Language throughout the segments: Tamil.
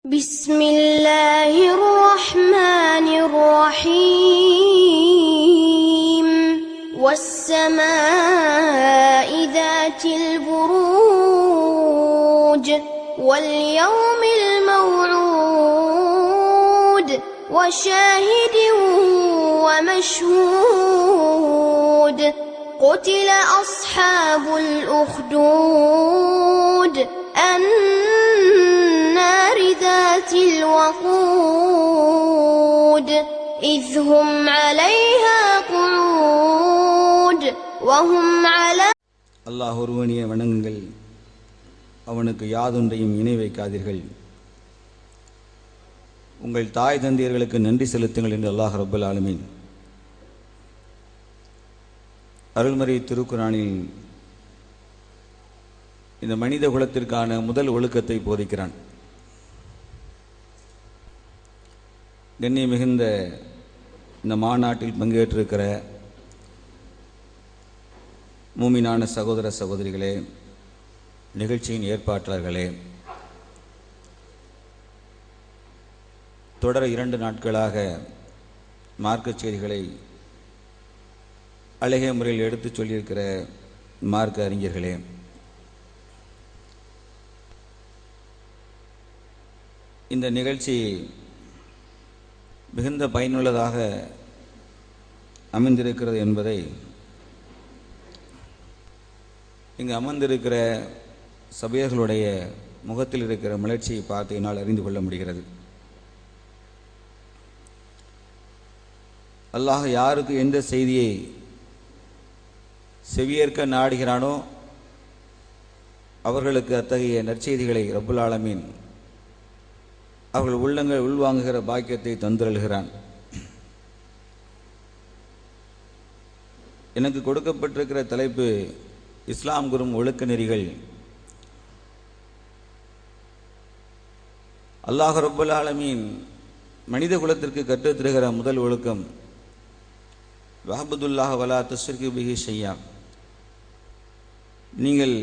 بسم الله الرحمن الرحيم والسماء ذات البروج واليوم الموعود وشاهد ومشهود قتل أصحاب الأخدود النار ذات الوقود إذ هم عليها قعود وهم على அல்லாஹ் ஒருவனையே வணங்குங்கள், அவனுக்கு யாதொன்றையும் இணை வைக்காதீர்கள். உங்கள் தாய் தந்தையர்களுக்கு நன்றி செலுத்துங்கள் என்று அல்லாஹ் ரப்பல் ஆலமீன் அருள்மறை திருக்குர்ஆனில் இந்த மனித குலத்திற்கான முதல் ஒழுக்கத்தை போதிக்கிறான். கண்ணிய மிகுந்த இந்த மாநாட்டில் பங்கேற்றிருக்கிற மூமினான சகோதர சகோதரிகளே, நிகழ்ச்சியின் ஏற்பாட்டாளர்களே, தொடர 2 நாட்களாக மார்க்க செய்திகளை அழகிய முறையில் எடுத்துச் சொல்லியிருக்கிற மார்க்க அறிஞர்களே, இந்த நிகழ்ச்சி மிகுந்த பயனுள்ளதாக அமைந்திருக்கிறது என்பதை இங்கு அமர்ந்திருக்கிற சபையர்களுடைய முகத்தில் இருக்கிற மலர்ச்சியை பார்த்து என்னால் அறிந்து கொள்ள முடிகிறது. அல்லாஹ் யாருக்கு எந்த செய்தியை செவியேற்க நாடுகிறானோ அவர்களுக்கு அத்தகைய நற்செய்திகளை ரப்புல் ஆலமீன் அவர்கள் உள்ளங்கள் உள்வாங்குகிற பாக்கியத்தை தந்துள்கிறான். எனக்கு கொடுக்கப்பட்டிருக்கிற தலைப்பு இஸ்லாம் கூறும் ஒழுக்க நெறிகள். அல்லாஹ் ரப்புல் ஆலமீன் மனித குலத்திற்கு கற்றுத்தருகிற முதல் ஒழுக்கம் வஹ்புதுல்லாஹ் வலா துஷ்ரிகு பிஹி ஷையா, நீங்கள்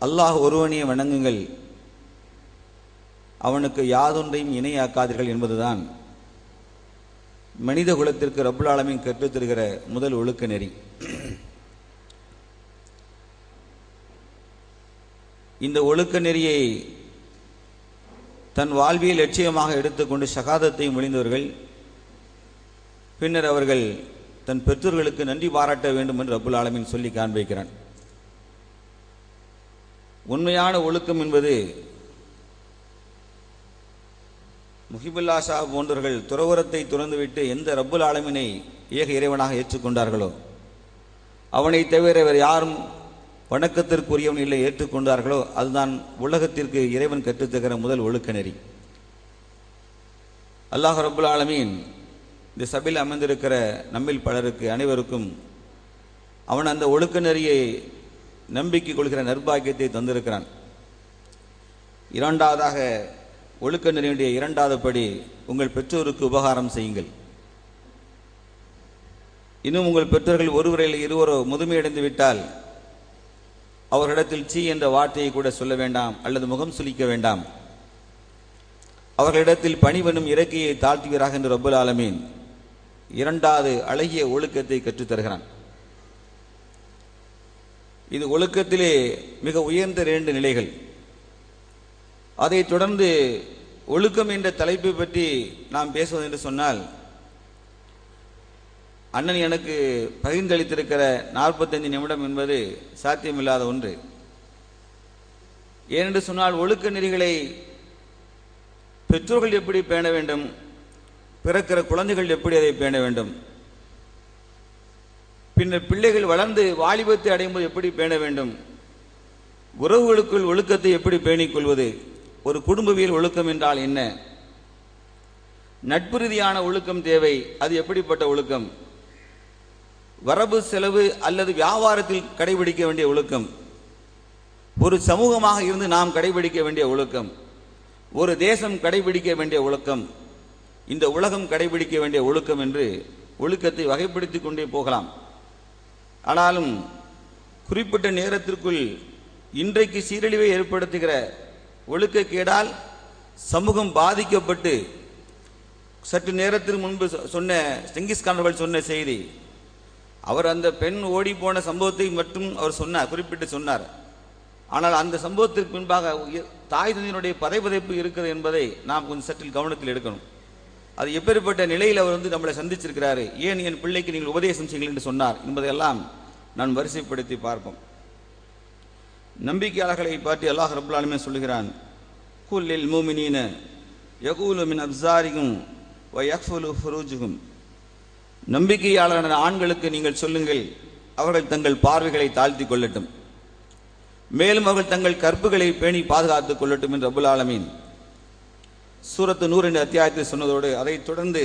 அல்லாஹ் ஒருவனையே வணங்குங்கள், அவனுக்கு யாதொன்றையும் இணையாக்காதீர்கள் என்பதுதான் மனித குலத்திற்கு ரப்புல் ஆலமீன் கற்றுத்தருகிற முதல் ஒழுக்க நெறி. இந்த ஒழுக்க நெறியை தன் வாழ்வியல் லட்சியமாக எடுத்துக்கொண்டு ஷஹாதத்தை மொழிந்தவர்கள் பின்னர் அவர்கள் தன் பெற்றோர்களுக்கு நன்றி பாராட்ட வேண்டும் என்று ரப்புல் ஆலமீன் சொல்லி காண்பிக்கிறான். உண்மையான ஒழுக்கம் என்பது முஹிபுல்லா ஷா போன்றவர்கள் துறவரத்தை துறந்துவிட்டு எந்த ரப்புல் ஆலமீனை ஏக இறைவனாக ஏற்றுக்கொண்டார்களோ அவனை தவிர வேறு யாரும் வணக்கத்திற்குரியவன் இல்லை ஏற்றுக்கொண்டார்களோ அதுதான் உலகத்திற்கு இறைவன் கற்றுத்தருகிற முதல் ஒழுக்க நெறி. அல்லாஹ் ரப்புல் ஆலமீன் இந்த சபையில் அமைந்திருக்கிற நம்மில் பலருக்கு அனைவருக்கும் அவன் அந்த ஒழுக்க நெறியை நம்பிக்கை கொள்கிற நற்பாக்கியத்தை தந்திருக்கிறான். இரண்டாவதாக ஒழுக்க நெறியுடைய 2வது படி, உங்கள் பெற்றோருக்கு உபகாரம் செய்யுங்கள். இன்னும் உங்கள் பெற்றோர்கள் ஒருவரில் இருவரோ முதுமையடைந்து விட்டால் அவர்களிடத்தில் சீ என்ற வார்த்தையை கூட சொல்ல வேண்டாம் அல்லது முகம் சுளிக்க வேண்டாம். அவர்களிடத்தில் பணிவனும் இறக்கையை தாழ்த்துவீராக என்று ரப்புல் ஆலமீன் 2வது அழகிய ஒழுக்கத்தை கற்றுத்தருகிறான். இது ஒழுக்கத்திலே மிக உயர்ந்த 2 நிலைகள். அதைத் தொடர்ந்து ஒழுக்கம் என்ற தலைப்பை பற்றி நாம் பேசுவது என்று சொன்னால், அண்ணன் எனக்கு பகிர்ந்தளித்திருக்கிற 45 நிமிடம் என்பது சாத்தியமில்லாத ஒன்று. ஏனென்று சொன்னால், ஒழுக்க நெறிகளை பெற்றோர்கள் எப்படி பேண வேண்டும், பிறக்கிற குழந்தைகள் எப்படி அதை பேண வேண்டும், பின்னர் பிள்ளைகள் வளர்ந்து வாலிபத்தை அடையும் போது எப்படி பேண வேண்டும், உறவுகளுக்குள் ஒழுக்கத்தை எப்படி பேணிக் கொள்வது, ஒரு குடும்பவியல் ஒழுக்கம் என்றால் என்ன, நட்பு ரீதியான ஒழுக்கம் தேவை, அது எப்படிப்பட்ட ஒழுக்கம், வரவு செலவு அல்லது வியாபாரத்தில் கடைபிடிக்க வேண்டிய ஒழுக்கம், ஒரு சமூகமாக இருந்து நாம் கடைபிடிக்க வேண்டிய ஒழுக்கம், ஒரு தேசம் கடைபிடிக்க வேண்டிய ஒழுக்கம், இந்த உலகம் கடைபிடிக்க வேண்டிய ஒழுக்கம் என்று ஒழுக்கத்தை வகைப்படுத்திக் கொண்டே போகலாம். ஆனாலும் குறிப்பிட்ட நேரத்திற்குள் இன்றைக்கு சீரழிவை ஏற்படுத்துகிற ஒழுக்கக்கேடால் சமூகம் பாதிக்கப்பட்டு சற்று நேரத்திற்கு முன்பு சொன்ன செங்கிஸ்கான் அவர்கள் சொன்ன செய்தி, அவர் அந்த பெண் ஓடி போன சம்பவத்தை மட்டும் அவர் சொன்னார், குறிப்பிட்டு சொன்னார். ஆனால் அந்த சம்பவத்திற்கு முன்பாக தாய் தந்தையினுடைய பதைபதைப்பு இருக்கிறது என்பதை நாம் கொஞ்சம் சற்றில் கவனத்தில் எடுக்கணும். அது எப்பேற்பட்ட நிலையில் அவர் நம்மளை சந்திச்சிருக்கிறாரு, ஏன் என் பிள்ளைக்கு நீங்கள் உபதேசம் செய்யுங்கள் என்று சொன்னார் என்பதையெல்லாம் நான் வரிசைப்படுத்தி பார்ப்போம். நம்பிக்கையாளர்களை பற்றி அல்லாஹ் ரப்பல் ஆலமீன் சொல்கிறான், குல்லில் மூமினீன யகூலு மின் அப்சாரிகும் வ யக்ஃபுலு ஃபுரூஜுகும். நம்பிக்கையாளரான ஆண்களுக்கு நீங்கள் சொல்லுங்கள், அவர்கள் தங்கள் பார்வைகளை தாழ்த்தி கொள்ளட்டும், மேலும் அவர்கள் தங்கள் கற்புகளை பேணி பாதுகாத்துக் கொள்ளட்டும் என்று ரப்பல் ஆலமீன் சூரத்து நூர் என்ற அத்தியாயத்தை சொன்னதோடு அதை தொடர்ந்து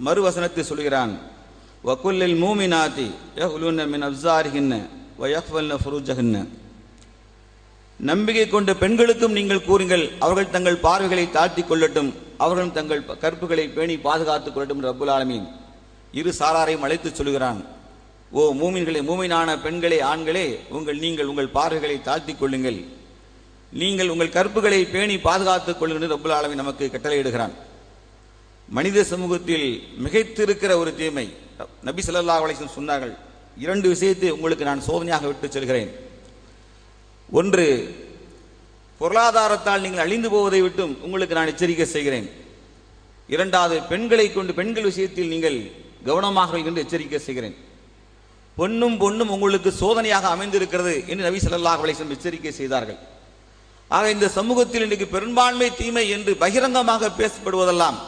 மறுவசனத்தை சொல்கிறான், வகுல்லில் மூமினாத்தி யஹ்லுன மின் அப்சாரிஹின்ன வ யக்ஃபல்ன ஃபுரூஜஹின்ன. நம்பிக்கை கொண்ட பெண்களுக்கும் நீங்கள் கூறுங்கள், அவர்கள் தங்கள் பார்வைகளை தாழ்த்தி கொள்ளட்டும், அவர்களும் தங்கள் கற்புகளை பேணி பாதுகாத்துக் கொள்ளட்டும் என்று ரப்பல் ஆலமீன் இரு சாராரையும் அழைத்து சொல்கிறான். ஓ மூமின்களே, மூமினான பெண்களே, ஆண்களே, நீங்கள் உங்கள் பார்வைகளை தாழ்த்தி கொள்ளுங்கள், நீங்கள் உங்கள் கற்புகளை பேணி பாதுகாத்துக் கொள்ளுங்கள் என்று ரப்பல் ஆலமீன் நமக்கு கட்டளையிடுகிறான். மனித சமூகத்தில் மிகைத்திருக்கிற ஒரு தீமை, நபி ஸல்லல்லாஹு அலைஹி வஸல்லம் சொன்னார்கள், இரண்டு விஷயத்தை உங்களுக்கு நான் சோதனையாக விட்டு செல்கிறேன். ஒன்று, பொருளாதாரத்தால் நீங்கள் அழிந்து போவதை விட்டும் உங்களுக்கு நான் எச்சரிக்கை செய்கிறேன். இரண்டாவது, பெண்களை கொண்டு பெண்கள் விஷயத்தில் நீங்கள் கவனமாக என்று எச்சரிக்கை செய்கிறேன். பொன்னும் உங்களுக்கு சோதனையாக அமைந்திருக்கிறது என்று நபி ஸல்லல்லாஹு அலைஹி வஸல்லம் எச்சரிக்கை செய்தார்கள். ஆக இந்த சமூகத்தில் இன்றைக்கு பெரும்பான்மை தீமை என்று பகிரங்கமாக பேசப்படுவதெல்லாம்,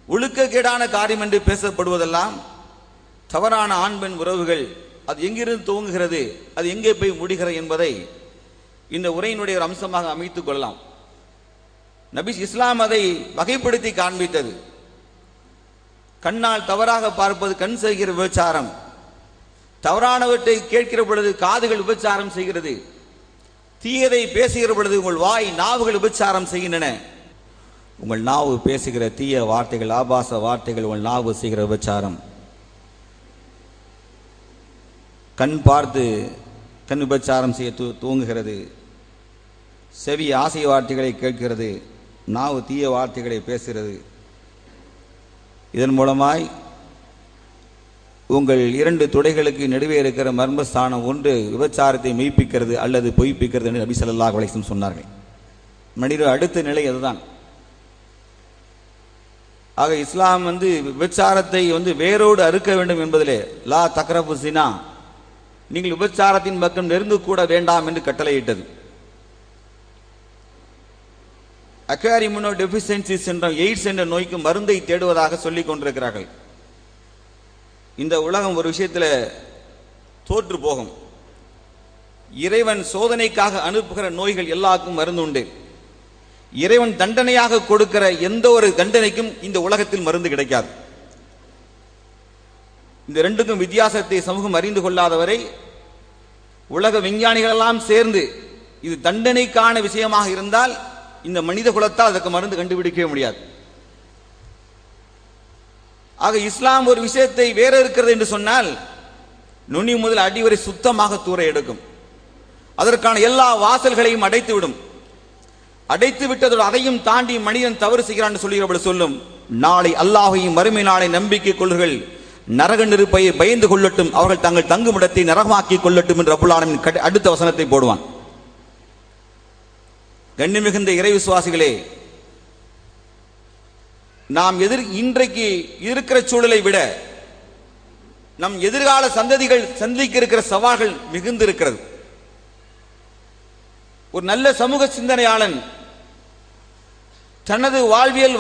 ஒழுக்கக்கேடான காரியம் என்று பேசப்படுவதெல்லாம் தவறான ஆண் பெண் உறவுகள், அது எங்கிருந்து துவங்குகிறது, அது எங்கே போய் முடிகிறது என்பதை இந்த உரையினுடைய ஒரு அம்சமாக அமைத்துக் கொள்ளலாம். நபி இஸ்லாம் அதை வகைப்படுத்தி காண்பித்தது. கண்ணால் தவறாக பார்ப்பது கண் செய்கிற விபச்சாரம், தவறானவற்றை கேட்கிற பொழுது காதுகள் விபச்சாரம் செய்கிறது, தீயதை பேசுகிற பொழுது உங்கள் வாய் நாவுகள் விபச்சாரம் செய்கின்றன. உங்கள் நாவு பேசுகிற தீய வார்த்தைகள், ஆபாச வார்த்தைகள், உங்கள் நாவு செய்கிற விபச்சாரம். கண் பார்த்து கண் விபச்சாரம் செய்ய துவங்குகிறது, செவி ஆசை வார்த்தைகளை கேட்கிறது, நாவு தீய வார்த்தைகளை பேசுகிறது. இதன் மூலமாய் உங்கள் இரண்டு துடைகளுக்கு நடுவே இருக்கிற மர்மஸ்தானம் ஒன்று விபச்சாரத்தை மெய்ப்பிக்கிறது அல்லது பொய்ப்பிக்கிறது என்று நபி ஸல்லல்லாஹு அலைஹி வஸல்லம் சொன்னார்கள். மனித அடுத்த நிலை அதுதான். ஆக இஸ்லாம் விபச்சாரத்தை வேரோடு அறுக்க வேண்டும் என்பதிலே லா தக்ரபு ஸினா, நீங்கள் விபச்சாரத்தின் பக்கம் நெருங்க கூட வேண்டாம் என்று கட்டளையிட்டது. Akhwari immuno deficiency syndrome, AIDS என்ற நோய்க்கு மருந்தை தேடுவதாக சொல்லிக் கொண்டிருக்கிறார்கள். இந்த உலகம் ஒரு விஷயத்தில் தோற்று போகும். இறைவன் சோதனைக்காக அனுப்புகிற நோய்கள் எல்லாருக்கும் மருந்து உண்டு. இறைவன் தண்டனையாக கொடுக்கிற எந்த ஒரு தண்டனைக்கும் இந்த உலகத்தில் மருந்து கிடைக்காது. இந்த ரெண்டுக்கும் வித்தியாசத்தை சமூகம் அறிந்து கொள்ளாதவரை உலக விஞ்ஞானிகள் எல்லாம் சேர்ந்து இது தண்டனைக்கான விஷயமாக இருந்தால் இந்த மனித குலத்தால் அதற்கு மருந்து கண்டுபிடிக்கவே முடியாது. ஆக இஸ்லாம் ஒரு விஷயத்தை வேற இருக்கிறது என்று சொன்னால் நுனி முதல் அடிவரை சுத்தமாக தூர எடுக்கும். அதற்கான எல்லா வாசல்களையும் அடைத்துவிடும். அடைத்து விட்டதோடு அதையும் தாண்டி மனிதன் தவறு செய்கிறான் என்று சொல்லுகிறபடி சொல்லும், நாளை அல்லாஹையும் மறுமை நாளை நம்பிக்கை கொள்ளுங்கள், நரக நெருப்பை பயந்து கொள்ளட்டும், அவர்கள் தங்கள் தங்குமிடத்தை நரகமாக்கி கொள்ளட்டும் என்று ரப்பல் ஆலமீன் அடுத்த வசனத்தை போடுவான். கண்ணி மிகுந்த இறை விசுவாசிகளே, நாம் இன்றைக்கு இருக்கிற சூழலை விட நம் எதிர்கால சந்ததிகள் சந்திக்க இருக்கிற சவால்கள் மிகுந்து இருக்கிறது. ஒரு நல்ல சமூக சிந்தனையாளன் தனது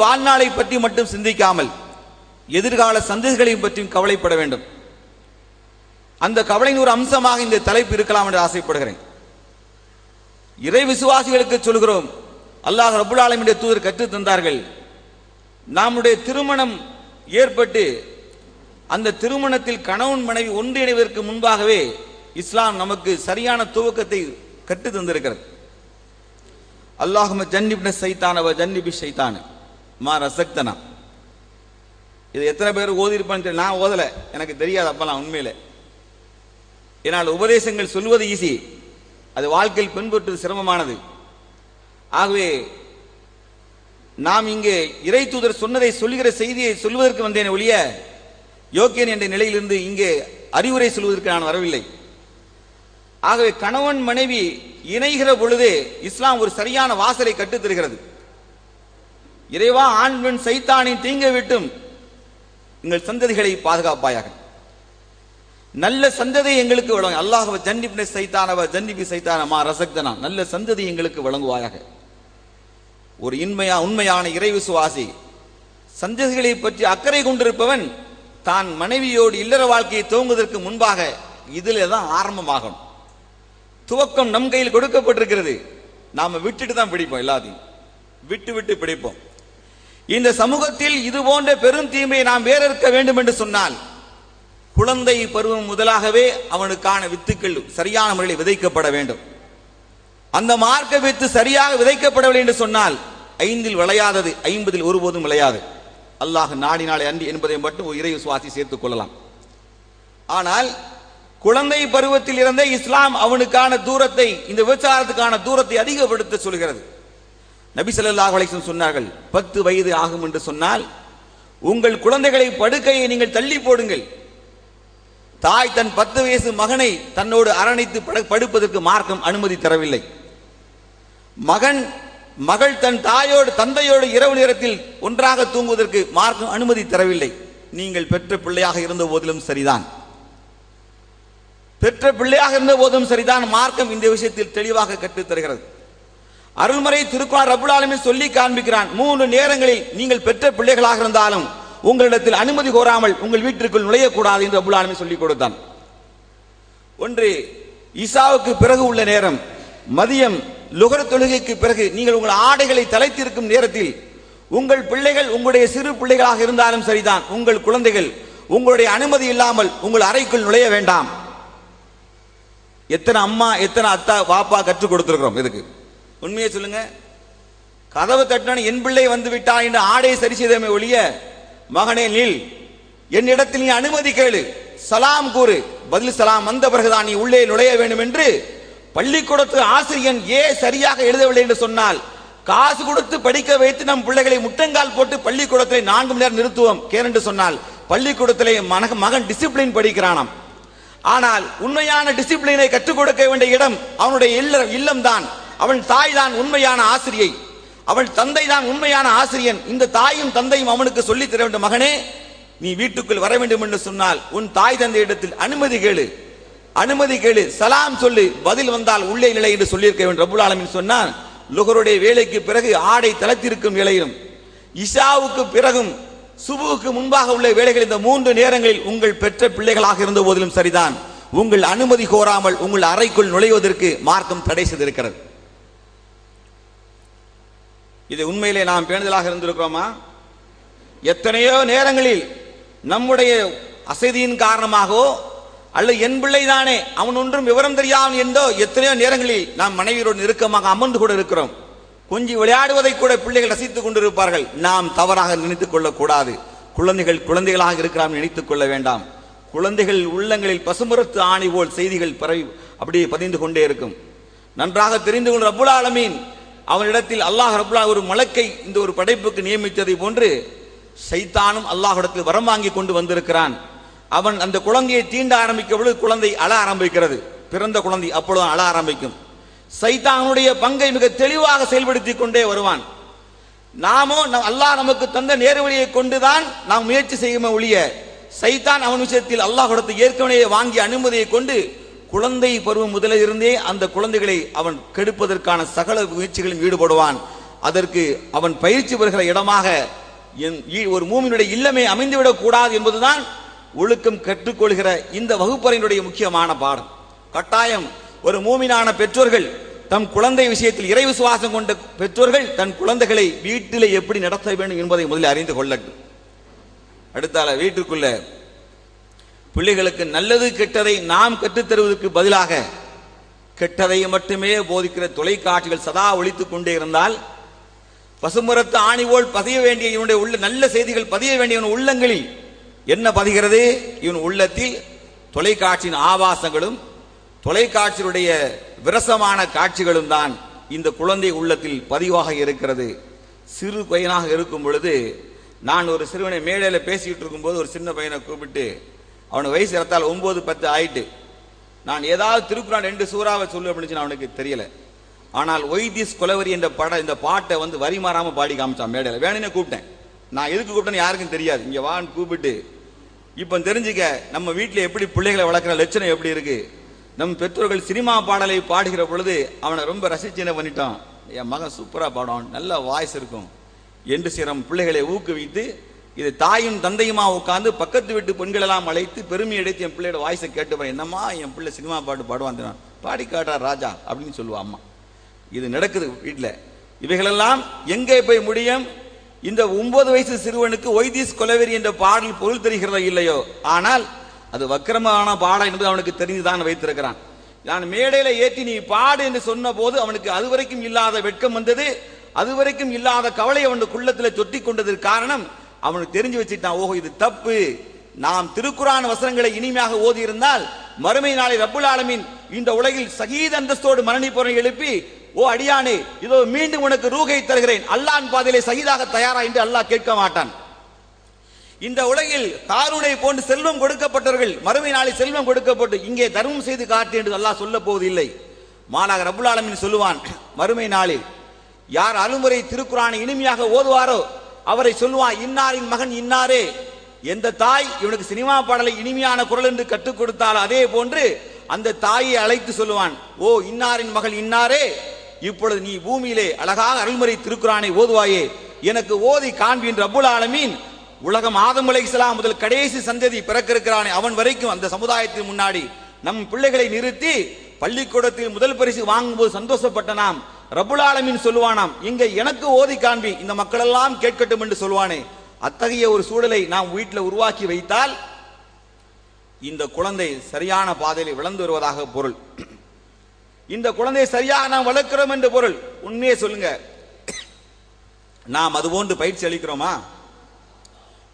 வாழ்நாளை பற்றி மட்டும் சிந்திக்காமல் எதிர்கால சந்ததிகளை பற்றியும் கவலைப்பட வேண்டும். அந்த கவலையின் ஒரு அம்சமாக இந்த தலைப்பு இருக்கலாம் என்று ஆசைப்படுகிறேன். இறை விசுவாசிகளுக்கு சொல்கிறோம், அல்லாஹ் ரப்பல் ஆலமீனுடைய தூதர் கற்றுத் தந்தார்கள், நம்முடைய திருமணம் ஏற்பட்டு அந்த திருமணத்தில் கணவன் மனைவி ஒன்றிணைவதற்கு முன்பாகவே இஸ்லாம் நமக்கு சரியான துவக்கத்தை கற்றுத் தந்திருக்கிறது. அல்லாஹும்ம ஜன்னிப்ன ஷைத்தான வ ஜன்னிபி ஷைத்தான மா ரஸக்தனா. இது எத்தனை பேர் ஓதிருப்பான்னு நான் ஓதல, எனக்கு தெரியாது அப்பெல்லாம் உண்மையில. என்னால் உபதேசங்கள் சொல்வது ஈஸி, அது வாழ்க்கையில் பின்பற்றுவது சிரமமானது. ஆகவே நாம் இங்கே இறை தூதர் சொன்னதை சொல்லுகிற செய்தியை சொல்வதற்கு வந்தேன் ஒழிய யோக்கியன் என்ற நிலையிலிருந்து இங்கே அறிவுரை சொல்வதற்கு நான் வரவில்லை. ஆகவே கணவன் மனைவி இணைகிற பொழுதே இஸ்லாம் ஒரு சரியான வாசலை கற்றுத் தருகிறது. இறைவா, ஆண் பெண் சைத்தானின் தீங்கை விட்டும் எங்கள் சந்ததிகளை பாதுகாப்பாயாக, நல்ல சந்ததி எங்களுக்கு வழங்கும். அல்லாஹ் ஜன்னிப்ன சைத்தானவ ஜன்னிபி சைத்தானமா ரசக்தனா, நல்ல சந்ததி எங்களுக்கு வழங்குவாயாக. ஒரு உண்மையான இறை விசுவாசி, சந்ததிகளை பற்றி அக்கறை கொண்டிருப்பவன் தான் மனைவியோடு இல்லற வாழ்க்கையை துவங்குவதற்கு முன்பாக இதில் தான் ஆரம்பமாகணும். துவக்கம் நம் கையில் கொடுக்கப்பட்டிருக்கிறது. நாம விட்டுட்டு தான் பிடிப்போம், எல்லாத்தையும் விட்டு விட்டு பிடிப்போம். இந்த சமூகத்தில் இது போன்ற பெரும் தீமையை நாம் வேறறுக்க வேண்டும் என்று சொன்னால் குழந்தை பருவம் முதலாகவே அவனுக்கான வித்துக்கள் சரியான முறையில் விதைக்கப்பட வேண்டும். அந்த மார்க்க வித்து சரியாக விதைக்கப்படவில்லை என்று சொன்னால் 5 விளையாதது 50 ஒருபோதும் விளையாது. அல்லாஹ் நாடினாலே அன்றி என்பதை மட்டும் இறை விசுவாசி சேர்த்துக் கொள்ளலாம். ஆனால் குழந்தை பருவத்தில் இருந்தே இஸ்லாம் அவனுக்கான தூரத்தை, இந்த விபச்சாரத்துக்கான தூரத்தை அதிகப்படுத்த சொல்கிறது. நபி ஸல்லல்லாஹு அலைஹி வஸல்லம் சொன்னார்கள், 10 வயது ஆகும் என்று சொன்னால் உங்கள் குழந்தைகளை படுக்கையை நீங்கள் தள்ளி போடுங்கள். தாய் தன் 10 வயசு மகனை தன்னோடு அரணைத்து படுப்பதற்கு மார்க்கம் அனுமதி தரவில்லை. மகள் தன் தாயோடு தந்தையோடு இரவு நேரத்தில் ஒன்றாக தூங்குவதற்கு மார்க்கம் அனுமதி தரவில்லை. நீங்கள் பெற்ற பிள்ளையாக இருந்த போதிலும் சரிதான், மார்க்கம் இந்த விஷயத்தில் தெளிவாக கற்றுத் தருகிறது. அருள்மறை திருக்குர்ஆன் ரப்புல் ஆலமீன் சொல்லி காண்பிக்கிறான், 3 நேரங்களில் நீங்கள் பெற்ற பிள்ளைகளாக இருந்தாலும் உங்களிடத்தில் அனுமதி கோராமல் உங்கள் வீட்டிற்குள் நுழையக்கூடாது என்று ரப்புல் ஆலமீன் சொல்லிக் கொடுத்தான். ஒன்று, இசாவுக்கு பிறகு உள்ள நேரம், மதியம் லுகர் தொழுகைக்கு பிறகு நீங்கள் உங்கள் ஆடைகளை தலைத்திருக்கும் நேரத்தில் உங்கள் பிள்ளைகள் உங்களுடைய சிறு பிள்ளைகளாக இருந்தாலும் சரிதான், உங்கள் குழந்தைகள் உங்களுடைய அனுமதி இல்லாமல் உங்கள் அறைக்குள் நுழைய வேண்டாம். எத்தனை அம்மா எத்தனை அத்தா வாப்பா கற்றுக் கொடுத்திருக்கிறோம் இதுக்கு? உண்மையை சொல்லுங்க. கதவு தட்டின என் பிள்ளை வந்து விட்டா என்று ஆடை சரி செய்தமே ஒழிய, மகனே நில், என்னிடத்தில் நீ அனுமதி கேளு, சலாம் கூறு, பதில் சலாம் வந்த பிறகுதான் நீ உள்ளே நுழைய வேண்டும் என்று பள்ளிக்கூடத்து ஆசிரியன் சரியாக எழுதவில்லை என்று சொன்னால் காசு கொடுத்து படிக்க வைத்து நம் பிள்ளைகளை முட்டங்கால் போட்டு பள்ளிக்கூடத்திலே 4 மணி நேரம் நிறுத்துவோம் கேரென்று சொன்னால் பள்ளிக்கூடத்திலே மகன் டிசிப்ளின் படிக்கிறானாம். ஆனால் உண்மையான டிசிப்ளினை கற்றுக் கொடுக்க வேண்டிய இடம் அவனுடைய இல்லம் தான். அவன் தாய் தான் உண்மையான ஆசிரியை, அவள் தந்தை தான் உண்மையான ஆசிரியன். இந்த தாயும் தந்தையும் அவனுக்கு சொல்லித் தர வேண்டும், மகனே நீ வீட்டுக்குள் வர வேண்டும் என்று சொன்னால் உன் தாய் தந்தை இடத்தில் அனுமதி கேளு, சலாம் சொல்லு, பதில் வந்தால் உள்ளே நிலை என்று சொல்லியிருக்க வேண்டும். ரப்புல் ஆலமீன் சொன்னான், லுகருடைய வேலைக்கு பிறகு ஆடை தளர்த்திருக்கும் வேளையிலும் இஷாவுக்கு பிறகும் சுபுவுக்கு முன்பாக உள்ள வேளைகள், இந்த 3 நேரங்களில் உங்கள் பெற்ற பிள்ளைகளாக இருந்த போதிலும் சரிதான், உங்கள் அனுமதி கோராமல் உங்கள் அறைக்குள் நுழைவதற்கு மார்க்கம் தடை செய்திருக்கிறது. இது உண்மையிலே நாம் பேணுதலாக இருந்திருக்கிறோமா? எத்தனையோ நேரங்களில் நம்முடைய அசதியின் காரணமாகவோ அல்லது என் பிள்ளை தானே அவன் ஒன்றும் விவரம் தெரியாமல் என்றோ எத்தனையோ நேரங்களில் நாம் மனைவியோடு நெருக்கமாக அமர்ந்து கூட இருக்கிறோம். கொஞ்சம் விளையாடுவதை கூட பிள்ளைகள் ரசித்துக் கொண்டிருப்பார்கள். நாம் தவறாக நினைத்துக் கொள்ளக்கூடாது. குழந்தைகளாக இருக்கிறார் நினைத்துக் கொள்ள வேண்டாம். குழந்தைகள் உள்ளங்களில் பசுமரத்து ஆணி போல் செய்திகள் பரவி அப்படியே பதிந்து கொண்டே இருக்கும். நன்றாக தெரிந்து கொண்ட ரப்புல் ஆலமீன் அவனிடத்தில் அல்லாஹ் ரப்புல் ஒரு மலக்கை இந்த ஒரு படைப்புக்கு நியமித்ததை போன்று சைத்தானும் அல்லாஹ்விடத்தில் வரம் வாங்கி கொண்டு வந்திருக்கிறான். அவன் அந்த குழந்தையை தீண்ட ஆரம்பிக்கும் பொழுது குழந்தை அழ ஆரம்பிக்கிறது. பிறந்த குழந்தை அப்பொழுது அழ ஆரம்பிக்கும். சைத்தானுடைய பங்கை மிக தெளிவாக செயல்படுத்தி கொண்டே வருவான். நாமோ அல்லாஹ் நமக்கு தந்த நேர்வழியை கொண்டுதான் நாம் முயற்சி செய்யுமே ஒழிய, சைத்தான் அவன் விஷயத்தில் அல்லாஹ்விடத்தை ஏற்கனவே வாங்கிய அனுமதியை கொண்டு குழந்தை பருவம் முதலிருந்தே அந்த குழந்தைகளை அவன் கெடுப்பதற்கான சகல முயற்சிகளில் ஈடுபடுவான். அதற்கு அவன் பயிற்சி பெறுகிற இடமாக ஒரு மூமினுடைய இல்லமே அமைந்துவிடக் கூடாது என்பதுதான் ஒழுக்கம் கற்றுக்கொள்கிற இந்த வகுப்பறையினுடைய முக்கியமான பாடம். கட்டாயம் ஒரு மூமினான பெற்றோர்கள் தம் குழந்தை விஷயத்தில் இறை விசுவாசம் கொண்ட பெற்றோர்கள் தன் குழந்தைகளை வீட்டிலே எப்படி நடத்த வேண்டும் என்பதை முதலில் அறிந்து கொள்ளட்டும். அடுத்தால வீட்டுக்குள்ள பிள்ளைகளுக்கு நல்லது கெட்டதை நாம் கற்றுத்தருவதற்கு பதிலாக கெட்டதை மட்டுமே போதிக்கிற தொலைக்காட்சிகள் சதா ஒலித்துக் கொண்டே இருந்தால், பசுமரத்து ஆணி போல் பதிய வேண்டிய இவனுடைய உள்ள நல்ல செய்திகள் பதிய வேண்டிய உள்ளங்களில் என்ன பதிகிறது? இவன் உள்ளத்தில் தொலைக்காட்சியின் ஆபாசங்களும் தொலைக்காட்சியுடைய விரசமான காட்சிகளும் தான் இந்த குழந்தை உள்ளத்தில் பதிவாக இருக்கிறது. சிறு பையனாக இருக்கும் பொழுது நான் ஒரு சிறுவனை மேடையில் பேசிக்கிட்டு இருக்கும்போது ஒரு சின்ன பையனை கூப்பிட்டு, அவனுக்கு வயசு இடத்தால் 9-10 ஆயிட்டு, நான் ஏதாவது திருக்குறான் 2 சூறாவை சொல்லு அப்படின்னு அவனுக்கு தெரியல. ஆனால் ஒய்திஸ் கொலவரி என்ற இந்த பாட்டை வரி மாறாம பாடி காமிச்சான் மேடையில். வேணும்னே கூப்பிட்டேன். நான் எதுக்கு கூப்பிட்டேன்னு யாருக்கும் தெரியாது. இங்க வான்னு கூப்பிட்டு, இப்ப தெரிஞ்சுக்க நம்ம வீட்டில் எப்படி பிள்ளைகளை வளர்க்குற லட்சணம் எப்படி இருக்கு. நம் பெற்றோர்கள் சினிமா பாடலை பாடுகிற பொழுது அவனை ரொம்ப ரசிச்சு என்ன பண்ணிட்டான், என் மகன் சூப்பரா பாடுவான், நல்ல வாய்ஸ் இருக்கும் என்று சில பிள்ளைகளை ஊக்குவித்து, இது தாயும் தந்தையுமா உட்கார்ந்து பக்கத்து வீட்டு பெண்கள் எல்லாம் அழைத்து பெருமை அடைத்து என் பிள்ளையோட வாய்ஸை கேட்டு, என்னம்மா என் பிள்ளை சினிமா பாட்டு பாடுவான், பாடி காட்டார் ராஜா அப்படின்னு சொல்லுவா அம்மா. இது நடக்குது வீட்டில். இவைகளெல்லாம் எங்கே போய் முடியும்? இந்த 9 வயசு சிறுவனுக்கு ஒய்திஸ் கொலவெறி என்ற பாடல் பொருள் தெரிகிறதோ இல்லையோ, ஆனால் அது வக்கிரமான பாடம் என்பது அவனுக்கு தெரிந்துதான் வைத்திருக்கிறான். நான் மேடையில ஏற்றி நீ பாடு என்று சொன்ன போது அவனுக்கு அதுவரைக்கும் இல்லாத வெட்கம் வந்தது, அதுவரைக்கும் இல்லாத கவலை அவனுக்கு உள்ளத்தில் தொட்டி கொண்டதற்கு காரணம் அவனுக்கு தெரிஞ்சு வச்சுட்டான், ஓஹோ இது தப்பு. நாம் திருக்குரான் வசனங்களை இனிமையாக ஓதி இருந்தால் மறுமை நாளை ரப்புல் ஆலமீன் இந்த உலகில் சகீத அந்தஸ்தோடு மரணிப்போரை எழுப்பி, ஓ அடியானே இதோ மீண்டும் உனக்கு ரூகை தருகிறேன், அல்லாஹ்வின் பாதையிலே சகிதாக தயாரா என்று அல்லாஹ் கேட்க மாட்டான். இந்த உலகில் காரூனை போன்று செல்வம் கொடுக்கப்பட்டவர்கள் மறுமை நாளில் செல்வம் கொடுக்கப்பட்டு இங்கே தர்மம் செய்து காட்டு என்று அல்லாஹ் சொல்ல போவதில்லை. மாலாக ரப்புல் ஆலமீன் சொல்லுவான், மறுமை நாளில் யார் அருள்முறை திருக்குரானை இனிமையாக ஓதுவாரோ அவரை சொல்லுவான், இன்னாரின் மகன் இன்னாரே. எந்த தாய் இவனுக்கு சினிமா பாடலை இனிமையான குரல் என்று கற்றுக் கொடுத்தால் அதே போன்று அந்த தாயை அழைத்து சொல்லுவான், ஓ இன்னாரின் மகள் இன்னாரே, இப்பொழுது நீ பூமியிலே அழகாக அருள்முறை திருக்குரானை ஓதுவாயே, எனக்கு ஓதி காண்பி என்று ரப்புல் ஆலமீன் உலகம் ஆதம் அலைஹிஸ்ஸலாம் முதல் கடைசி சந்ததி பிறக்கிருக்கிறானே அவன் வரைக்கும் அந்த சமுதாயத்தின் முன்னாடி நம் பிள்ளைகளை நிறுத்தி பள்ளிக்கூடத்தில் முதல் பரிசு வாங்கும்போது சந்தோஷப்பட்ட நாம் ரப்புல் ஆலமீன் சொல்லுவானாம், இங்க எனக்கு ஓதி காண்பி இந்த மக்கள் எல்லாம் கேட்கட்டும் என்று சொல்வானே. அத்தகைய ஒரு சூழலை நாம் வீட்டில் உருவாக்கி வைத்தால் இந்த குழந்தை சரியான பாதையில் விளந்து வருவதாக பொருள். இந்த குழந்தை சரியாக நாம் வளர்க்கிறோம் என்று பொருள். உண்மையே சொல்லுங்க, நாம் அதுபோன்று பயிற்சி அளிக்கிறோமா?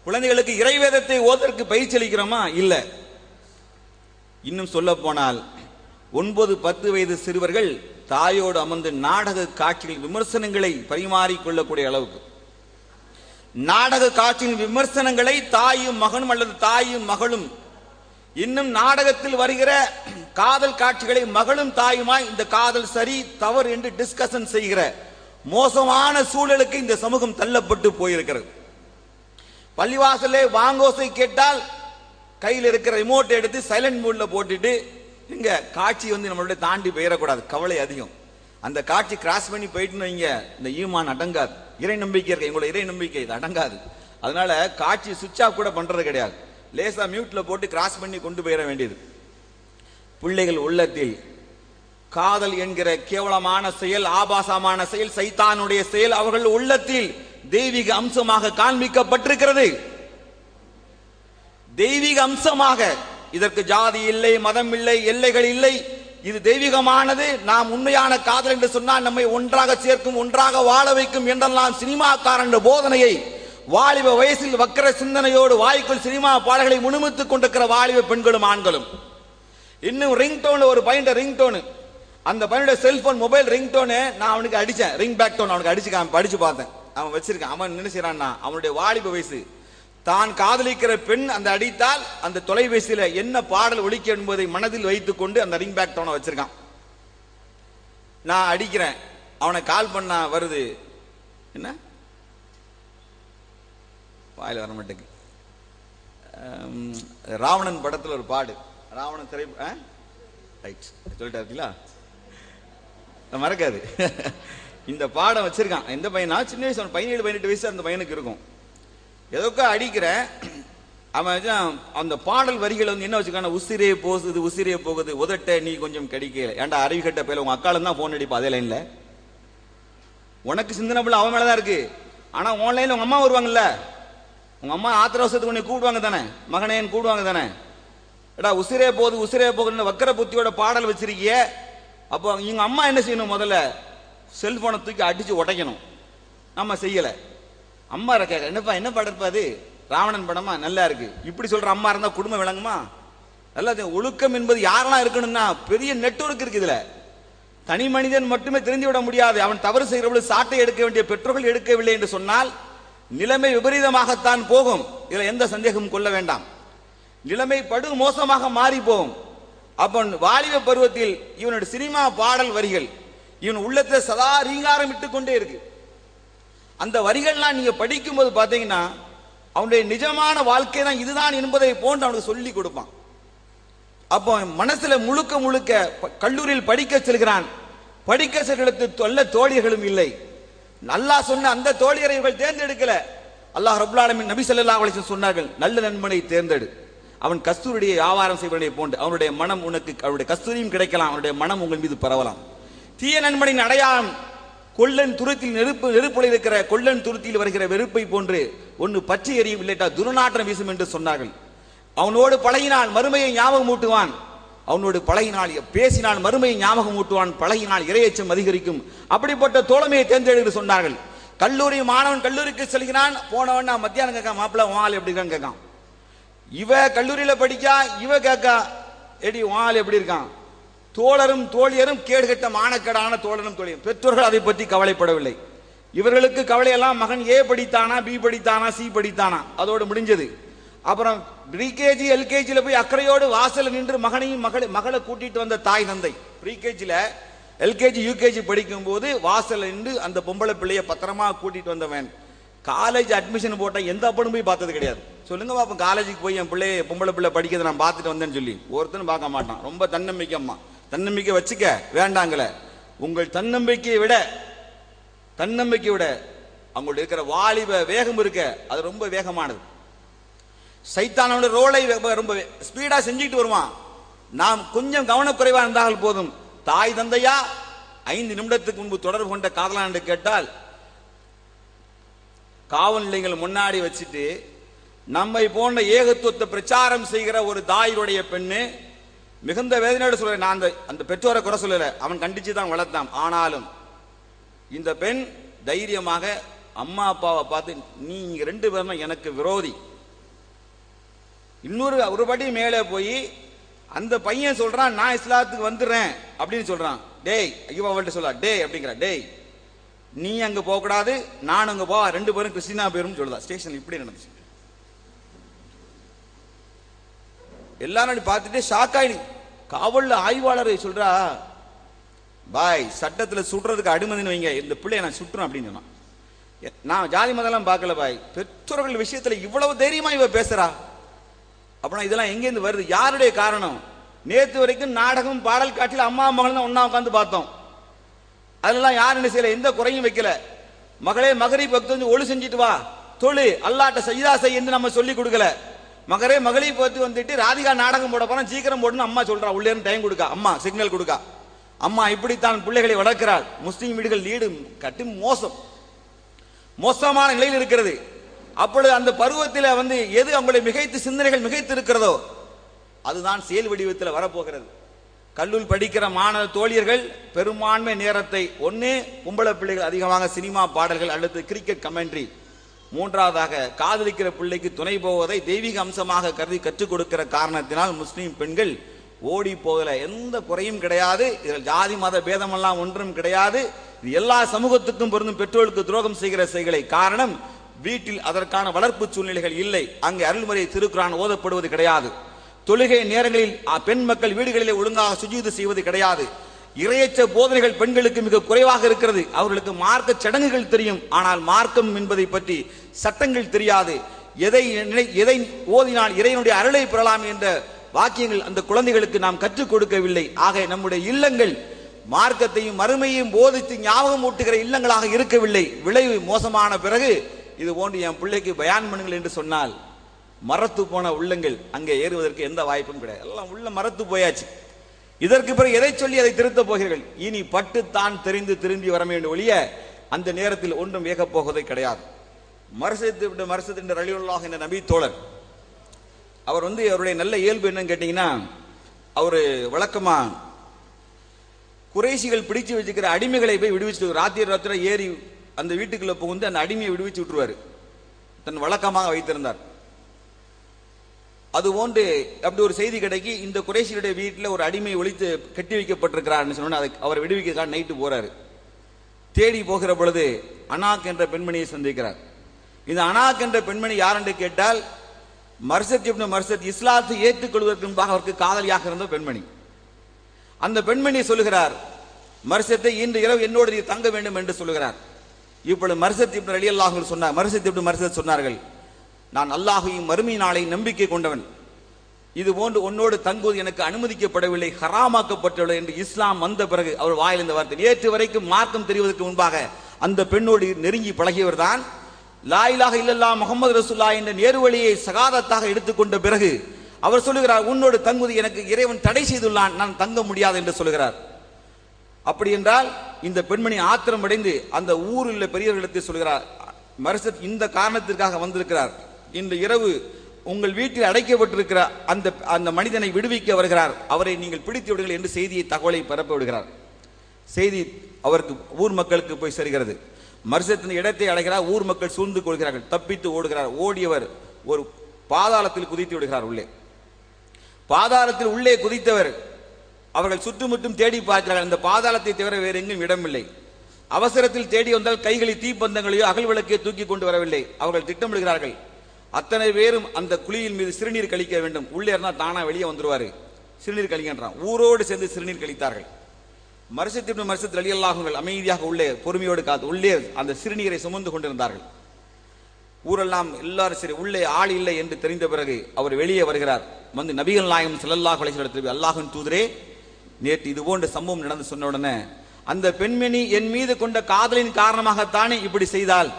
குழந்தைகளுக்கு இறைவேதத்தை ஓதற்கு பயிற்சி அளிக்கிறோமா? இல்ல. இன்னும் சொல்ல போனால் 9-10 வயது சிறுவர்கள் தாயோடு அமர்ந்து நாடக காட்சிகள் விமர்சனங்களை பரிமாறிக்கொள்ளக்கூடிய அளவுக்கு, நாடக காட்சியின் விமர்சனங்களை தாயும் மகனும் அல்லது தாயும் மகளும், இன்னும் நாடகத்தில் வருகிற காதல் காட்சிகளை மகளும் தாயுமாய் இந்த காதல் சரி தவறு என்று டிஸ்கஷன் செய்கிற மோசமான சூழலுக்கு இந்த சமூகம் தள்ளப்பட்டு போயிருக்கிறது. பள்ளிவாசலே வாங்கோசை கேட்டால் கையில் இருக்கிற ரிமோட்டை எடுத்து சைலண்ட் மோட்ல போட்டுட்டு, இங்க காட்சி நம்மளுடைய தாண்டி போயிடக்கூடாது, கவலை அதிகம். அந்த காட்சி கிராஸ் பண்ணி போயிட்டுன்னு வைங்க, இந்த ஈமான் அடங்காது. இறை நம்பிக்கை இருக்கு, எங்களோட இறை நம்பிக்கை இது அடங்காது. அதனால காட்சி சுவிட்ச் ஆஃப் கூட பண்றது கிடையாது, லேசா மியூட்ல போட்டு கிராஸ் பண்ணி கொண்டு போயிட வேண்டியது. பிள்ளைகள் உள்ளத்தில் காதல் என்கிற கேவலமான செயல், ஆபாசமான செயல், சைத்தானுடைய செயல் அவர்கள் உள்ளத்தில் தெய்வீக அம்சமாக காண்பிக்கப்பட்டிருக்கிறது. தெய்வீக அம்சமாக. இதற்கு ஜாதி இல்லை, மதம் இல்லை, எல்லைகள் இல்லை. இது தெய்வீகமானது. நாம் உண்மையான காதல் என்று சொன்னால் நம்மை ஒன்றாக சேர்க்கும், ஒன்றாக வாழ வைக்கும் என்றெல்லாம் சினிமாக்காரன் போதனையை வாலிப வயசில் வக்கர சிந்தனையோடு வாய்க்குள் சினிமா பாடல்களை முணுமுத்துக் கொண்டிருக்கிற வாலிப பெண்களும் ஆண்களும். இன்னும் ரிங்டோன், ஒரு பையன் ரிங்டோனு, அந்த பையனுடைய செல்போன் மொபைல் ரிங்டோனு நான் அவனுக்கு அடிச்சேன், ரிங் பேக் டோன் அவனுக்கு படிச்சு பார்த்தேன். அவன் வச்சிருக்கான். அவன் என்ன செய்யறான்னா, அவனுடைய வாலிப வயசு, தான் காதலிக்கிற பெண் அந்த அடித்தால் அந்த தொலைபேசியில என்ன பாடல் ஒலிக்க என்பதை மனதில் வைத்துக் கொண்டு அந்த ரிங் பேக் டோனை வச்சிருக்கான். நான் அடிக்கிறேன், அவனை கால் பண்ணா வருது, என்ன வாயில வர மாட்டேங்குது. ராவணன் படத்துல ஒரு பாடு, ராவணன் திரை ரைட் சொல்லிட்டாருங்களா, மறக்காது. இந்த பாடம் வச்சிருக்கான். எந்த பையனா, சின்ன வயசு 17-18 வயசு அந்த பையனுக்கு இருக்கும். எதோக்கா அடிக்கிற அவன் அந்த பாடல் வரிகள் என்ன வச்சுக்கான, உசிரே போகுது உசிரே போகுது உதட்ட நீ கொஞ்சம் கடிக்கல. ஏன்டா அறிவிக்கட்ட பேல உங்க அக்காலும் தான் போன் அடிப்பா, அதே லைன்ல உனக்கு சிந்தனை பிள்ளை அவன் மேலதான் இருக்கு. ஆனா ஆன்லைன்ல உங்க அம்மா வருவாங்கல்ல, உங்க அம்மா ஆத்திர அவசரத்துக்கு உன்னை கூடுவாங்க தானே, மகனேன்னு கூடுவாங்க தானே. எடா உசிரே போகுது உசிரே போகுதுன்னு வக்கர புத்தியோட பாடல் வச்சிருக்கிய. அப்போ எங்க அம்மா என்ன செய்யணும், முதல்ல செல்போனை தூக்கி அடிச்சு உடைக்கணும். நம்ம செய்யல. அம்மா இருக்க என்னப்பா என்ன படம் இருப்பா, அது ராவணன் படமா, நல்லா இருக்கு. இப்படி சொல்ற அம்மா இருந்தா குடும்பம் விளங்குமா? நல்லா ஒழுக்கம் என்பது யாரெல்லாம் இருக்கணும்னா பெரிய நெட்வொர்க் இருக்கு. இதுல தனி மனிதன் மட்டுமே தெரிந்துவிட முடியாது. அவன் தவறு செய்கிற பொழுது சாட்டை எடுக்க வேண்டிய பெற்றோர்கள் எடுக்கவில்லை என்று சொன்னால் நிலைமை விபரீதமாகத்தான் போகும். இதுல எந்த சந்தேகமும் கொள்ள வேண்டாம். நிலைமை படு மோசமாக மாறி போகும். அப்ப வாலிப பருவத்தில் இவனுடைய சினிமா பாடல் வரிகள் இவன் உள்ளத்தை சதா ரீங்காரம் இட்டு கொண்டே இருக்கு. அந்த வரிகள்லாம் நீங்க படிக்கும் போது பாத்தீங்கன்னா அவனுடைய நிஜமான வாழ்க்கை தான் இதுதான் என்பதை போன்று அவனுக்கு சொல்லி கொடுப்பான். அப்போ மனசுல முழுக்க முழுக்க கல்லூரியில் படிக்க செல்கிறான். படிக்க செல்கிறது நல்ல தோழிகளும் இல்லை. அல்லாஹ் சொன்ன அந்த தோழியரை இவர்கள் தேர்ந்தெடுக்கல. அல்லாஹ் ரப்பல் ஆலமீன் நபி ஸல்லல்லாஹு அலைஹி வஸல்லம் சொன்னார்கள், நல்ல நண்பனை தேர்ந்தெடு. அவன் கஸ்தூரியை வியாபாரம் செய்வதை போன்று அவனுடைய மனம் உனக்கு அவனுடைய கஸ்தூரியும் கிடைக்கலாம், அவனுடைய மனம் உங்கள் மீது பரவலாம். தீய நண்பனின் அடையாளம் கொள்ளன் துருத்தில் நெருப்புல இருக்கிற கொள்ளன் துருத்தியில் வருகிற வெறுப்பை போன்று ஒன்று பற்றி எரியும், இல்லட்டா துர்நாற்றம் வீசும் என்று சொன்னார்கள். அவனோடு பழகினால் மறுமையை ஞாபகம் ஊட்டுவான். அவனோடு பழகினால் பேசினால் மறுமையை ஞாபகம் ஊட்டுவான். பழகினால் இரையச்சம் அதிகரிக்கும். அப்படிப்பட்ட தோழமையை தேர்ந்தெடுத்து சொன்னார்கள். கல்லூரி மாணவன் கல்லூரிக்கு செல்கிறான். போனவன் நான் மத்தியானம் கேட்கான், மாப்பிள்ள வாள் எப்படி இருக்கான்னு கேட்கான். இவ கல்லூரியில படிக்கா, இவ கேட்கா எடி வாள் எப்படி இருக்கான். தோழரும் தோழியரும் கேடுகட்ட மானக்கேடான தோழரும் தோழியும். பெற்றோர்கள் அதை பற்றி கவலைப்படவில்லை. இவர்களுக்கு கவலையெல்லாம் மகன் ஏ படித்தானா, பி படித்தானா, சி படித்தானா, அதோடு முடிஞ்சது. அப்புறம் ப்ரீகேஜி எல்கேஜில போய் அக்கறையோடு வாசல் நின்று மகனையும் மகளை கூட்டிட்டு வந்த தாய் தந்தை. ப்ரீகேஜில எல்கேஜி யூகேஜி படிக்கும் போது வாசல் நின்று அந்த பொம்பளை பிள்ளைய பத்திரமா கூட்டிட்டு வந்தவன் காலேஜ் அட்மிஷன் போட்டா எந்த அப்பனும் போய் பார்த்தது கிடையாது. சொல்லுங்க பாப்பா, காலேஜுக்கு போய் என் பிள்ளைய பொம்பளை பிள்ளை படிக்கிறத நான் பார்த்துட்டு வந்தேன்னு சொல்லி ஒருத்தனும் பார்க்க மாட்டான். ரொம்ப தன்னம்பிக்கை. அம்மா தன்னம்பிக்கை வச்சுக்க வேண்டாங்கள. உங்கள் தன்னம்பிக்கையை விட அவங்களுக்கு இருக்கிற வாலிப வேகம் இருக்க அது ரொம்ப வேகமானது. சைத்தானோட ரோலை ரொம்ப ஸ்பீடா செஞ்சுட்டு வருவான். நாம் கொஞ்சம் கவனக்குறைவா இருந்தால் போதும். தாய் தந்தையா 5 நிமிடத்துக்கு முன்பு தொடர்பு கொண்ட காதலான் என்று கேட்டால் காவல் நிலையங்கள் முன்னாடி வச்சுட்டு நம்மை போன்ற ஏகத்துவத்தை பிரச்சாரம் செய்கிற ஒரு தாயுடைய பெண்ணு மிகுந்த வேதனையோடு சொல்ற. நான் அந்த பெற்றோரை குறை சொல்லல, அவன் கண்டிச்சு தான் வளர்த்தான். ஆனாலும் இந்த பெண் தைரியமாக அம்மா அப்பாவை பார்த்து, நீங்க 2 பேரும் எனக்கு விரோதி. இன்னொரு ஒரு படி மேலே போய் அந்த பையன் சொல்றான், நான் இஸ்லாத்துக்கு வந்துடுறேன் அப்படின்னு சொல்றான். டேய் ஐயோ அவள்கிட்ட சொல்ல, டேய் அப்படிங்கிற, டேய் நீ அங்க போக கூடாது, நான் அங்க போ, 2 பேரும் கிறிஸ்டினா பேரும் சொல்லுதா. ஸ்டேஷன் இப்படி நடந்துச்சு. எல்லாரும் பார்த்துட்டு ஷாக் ஆயிடு. காவல்ல ஆய்வாளரை சொல்றா, பாய் சட்டத்துல சுடுறதுக்கு அனுமதின்னு வைங்க, இந்த பிள்ளைய நான் சுட்டுறேன் அப்படின்னு சொன்னான். நான் ஜாதி மதம்லாம் பார்க்கல பாய், பெற்றோர்கள் விஷயத்துல இவ்வளவு தைரியமா இவ பேசுறா அப்படின்னா இதெல்லாம் எங்கேருந்து வருது? யாருடைய காரணம்? நேற்று வரைக்கும் நாடகம் பாடல் காட்சியில் அம்மா மகள் தான் ஒன்னா உட்காந்து பார்த்தோம். அதெல்லாம் யார் என்ன செய்யல, எந்த குறையும் வைக்கல. மகளே மகரி பக்து வந்து ஒளி செஞ்சுட்டு வா, தொழு, அல்லாட்ட சைதா செய் என்று நம்ம சொல்லி கொடுக்கல. மகரே மகளி பத்து வந்துட்டு ராதிகா நாடகம் போட போனா சீக்கிரம் போடுன்னு அம்மா சொல்றா. உள்ளே டைம் கொடுக்கா, அம்மா சிக்னல் கொடுக்கா. அம்மா இப்படித்தான் பிள்ளைகளை வளர்க்கிறாள். முஸ்லீம் வீடுகள் லீடு கட்டி மோசமான நிலையில் இருக்கிறது. அப்பொழுது அந்த பருவத்தில் வந்து எது அவங்களுடைய மிகைத்து சிந்தனைகள் மிகைத்து இருக்கிறதோ அதுதான் செயல் வடிவத்தில் வரப்போகிறது. கல்லூரி படிக்கிற மாணவ தோழியர்கள் பெரும்பான்மை நேரத்தை ஒன்று பொம்பளை பிள்ளைகள் அதிகமாக சினிமா பாடல்கள் அல்லது கிரிக்கெட் கமெண்ட்ரி, மூன்றாவதாக காதலிக்கிற பிள்ளைக்கு துணை போவதை தெய்வீக அம்சமாக கருதி கற்றுக் கொடுக்கிற காரணத்தினால் முஸ்லீம் பெண்கள் ஓடி போகல. எந்த குறையும் கிடையாது. இதில் ஜாதி மத பேதமெல்லாம் ஒன்றும் கிடையாது. இது எல்லா சமூகத்துக்கும் பொருந்தும். பெற்றோருக்கு துரோகம் செய்கிற செய்களை காரணம் வீட்டில் அதற்கான வளர்ப்பு சூழ்நிலைகள் இல்லை. அங்கே அருள்முறை திருக்குரான் ஓதப்படுவது கிடையாது. தொழுகை நேரங்களில் பெண் மக்கள் வீடுகளிலே ஒழுங்காக சுஜூது செய்வது கிடையாது. இறையற்ற போதனைகள் பெண்களுக்கு மிக குறைவாக இருக்கிறது. அவர்களுக்கு மார்க்க சடங்குகள் தெரியும், ஆனால் மார்க்கம் என்பதை பற்றி சட்டங்கள் தெரியாது. எதை ஓதினால் இறைவனுடைய அருளை பெறலாம் என்ற வாக்கியங்கள் அந்த குழந்தைகளுக்கு நாம் கற்றுக் கொடுக்கவில்லை. ஆக நம்முடைய இல்லங்கள் மார்க்கத்தையும் மறுமையையும் போதித்து ஞாபகம் ஊட்டுகிற இல்லங்களாக இருக்கவில்லை. விளைவு மோசமான பிறகு இது போன்று என் பிள்ளைக்கு பயான் பண்ணுங்கள் என்று சொன்னால் மரத்து போன உள்ளங்கள் அங்கே ஏறுவதற்கு எந்த வாய்ப்பும் கிடையாது. எல்லாம் உள்ள மரத்து போயாச்சு. இதற்கு பிறகு எதை சொல்லி அதை திருத்த போகிறீர்கள்? இனி பட்டு தான் தெரிந்து திரும்பி வர வேண்டும் ஒழிய அந்த நேரத்தில் ஒன்றும் வேகப் போவதை கிடையாது. மர்சத் ரலியல்லாஹு என்ற நபி தோழர், அவர் வந்து அவருடைய நல்ல இயல்பு என்னன்னு கேட்டீங்கன்னா, அவரு வழக்கமா குறைசிகள் பிடிச்சு வச்சுக்கிற அடிமைகளை போய் விடுவிச்சு ராத்திரி ஏறி அந்த வீட்டுக்குள்ள புகுந்து அந்த அடிமையை விடுவிச்சு விட்டுருவாரு. தன் வழக்கமாக வைத்திருந்தார். அதுபோன்று அப்படி ஒரு செய்தி கிடைக்கி இந்த குறைஷியுடைய வீட்டில் ஒரு அடிமை ஒழித்து கட்டி வைக்கப்பட்டிருக்கிறார்னு சொன்னா அதை அவர் விடுவிக்க நைட்டு போறாரு. தேடி போகிற பொழுது அனாக் என்ற பெண்மணியை சந்திக்கிறார். இந்த அனாக் என்ற பெண்மணி யார் என்று கேட்டால் மர்சத் இப்னு மர்சத் இஸ்லாத்தை ஏற்றுக்கொள்வதற்கு முன்பாக அவருக்கு காதலியாக இருந்த பெண்மணி. அந்த பெண்மணி சொல்லுகிறார், மர்சத்தை இன்று இரவு என்னோடு நீ தங்க வேண்டும் என்று சொல்லுகிறார். இப்பொழுது மர்சத் இப்னு ரலியல்லாஹு அன்ஹு சொன்னார், மர்சத் இப்னு மர்சத் சொன்னார்கள், நான் அல்லாஹ்வையும் மறுமை நாளை நம்பிக்கை கொண்டவன், இது போன்று உன்னோடு தங்குவது எனக்கு அனுமதிக்கப்படவில்லை, ஹராமாக்கப்பட்டுள்ளது என்று இஸ்லாம் வந்த பிறகு அவர் வாயில் இந்த வார்த்தை. நேற்று வரைக்கும் மார்க்கம் தெரிவதற்கு முன்பாக அந்த பெண்ணோடு நெருங்கி பழகியவர் தான் லா இலாஹ இல்லல்லாஹ் முஹம்மது ரசூலுல்லாஹ் என்ற நேர்வழியை சகாதத்தாக எடுத்துக்கொண்ட பிறகு அவர் சொல்லுகிறார், உன்னோடு தங்குவது எனக்கு இறைவன் தடை செய்துள்ளான், நான் தங்க முடியாது என்று சொல்கிறார். அப்படி என்றால் இந்த பெண்மணி ஆத்திரம் அடைந்து அந்த ஊரில் உள்ள பெரியவர்களுக்கு சொல்கிறார், மர்சத் இந்த காரணத்திற்காக வந்திருக்கிறார், இன்று இரவு உங்கள் வீட்டில் அடைக்கப்பட்டிருக்கிற அந்த மனிதனை விடுவிக்க வருகிறார், அவரை நீங்கள் பிடித்து விடுங்கள் என்று செய்தியை தகவலை பரப்ப விடுகிறார். செய்தி அவருக்கு ஊர் மக்களுக்கு போய் சேர்கிறது. மர்சத்தின் இடத்தை அடைகிறார். ஊர் மக்கள் சூழ்ந்து கொள்கிறார்கள். தப்பித்து ஓடுகிறார். ஓடியவர் ஒரு பாதாளத்தில் குதித்து விடுகிறார். உள்ளே பாதாளத்தில் உள்ளே குதித்தவர் அவர்கள் சுற்றுமுற்றும் தேடி பார்க்கிறார்கள். அந்த பாதாளத்தை தவிர வேறு எங்கும் இடமில்லை. அவசரத்தில் தேடி வந்தால் கைகளில் தீப்பந்தங்களையோ அகல் விளக்கையோ தூக்கி கொண்டு வரவில்லை. அவர்கள் திட்டமிடுகிறார்கள், அத்தனை பேரும் அந்த குழியின் மீது சிறுநீர் கழிக்க வேண்டும், உள்ளே இருந்தால் தானா வெளியே வந்துருவாரு, சிறுநீர் கழிக்கின்றான். ஊரோடு சேர்ந்து சிறுநீர் கழித்தார்கள். மர்சத் இப்னு மர்சத் ரலியல்லாஹு அன்ஹு அமைதியாக உள்ளே பொறுமையோடு காத்து உள்ளே அந்த சிறுநீரை சுமந்து கொண்டிருந்தார்கள். ஊரெல்லாம் எல்லாரும் சரி உள்ளே ஆள் இல்லை என்று தெரிந்த பிறகு அவர் வெளியே வருகிறார். வந்து நபிகள் நாயகம் ஸல்லல்லாஹு அலைஹி வஸல்லம் அல்லாஹ்வின் தூதரே, நேற்று இது போன்ற சம்பவம் நடந்து சொன்ன உடனே அந்த பெண்மணி என் மீது கொண்ட காதலின் காரணமாகத்தானே இப்படி செய்தால்,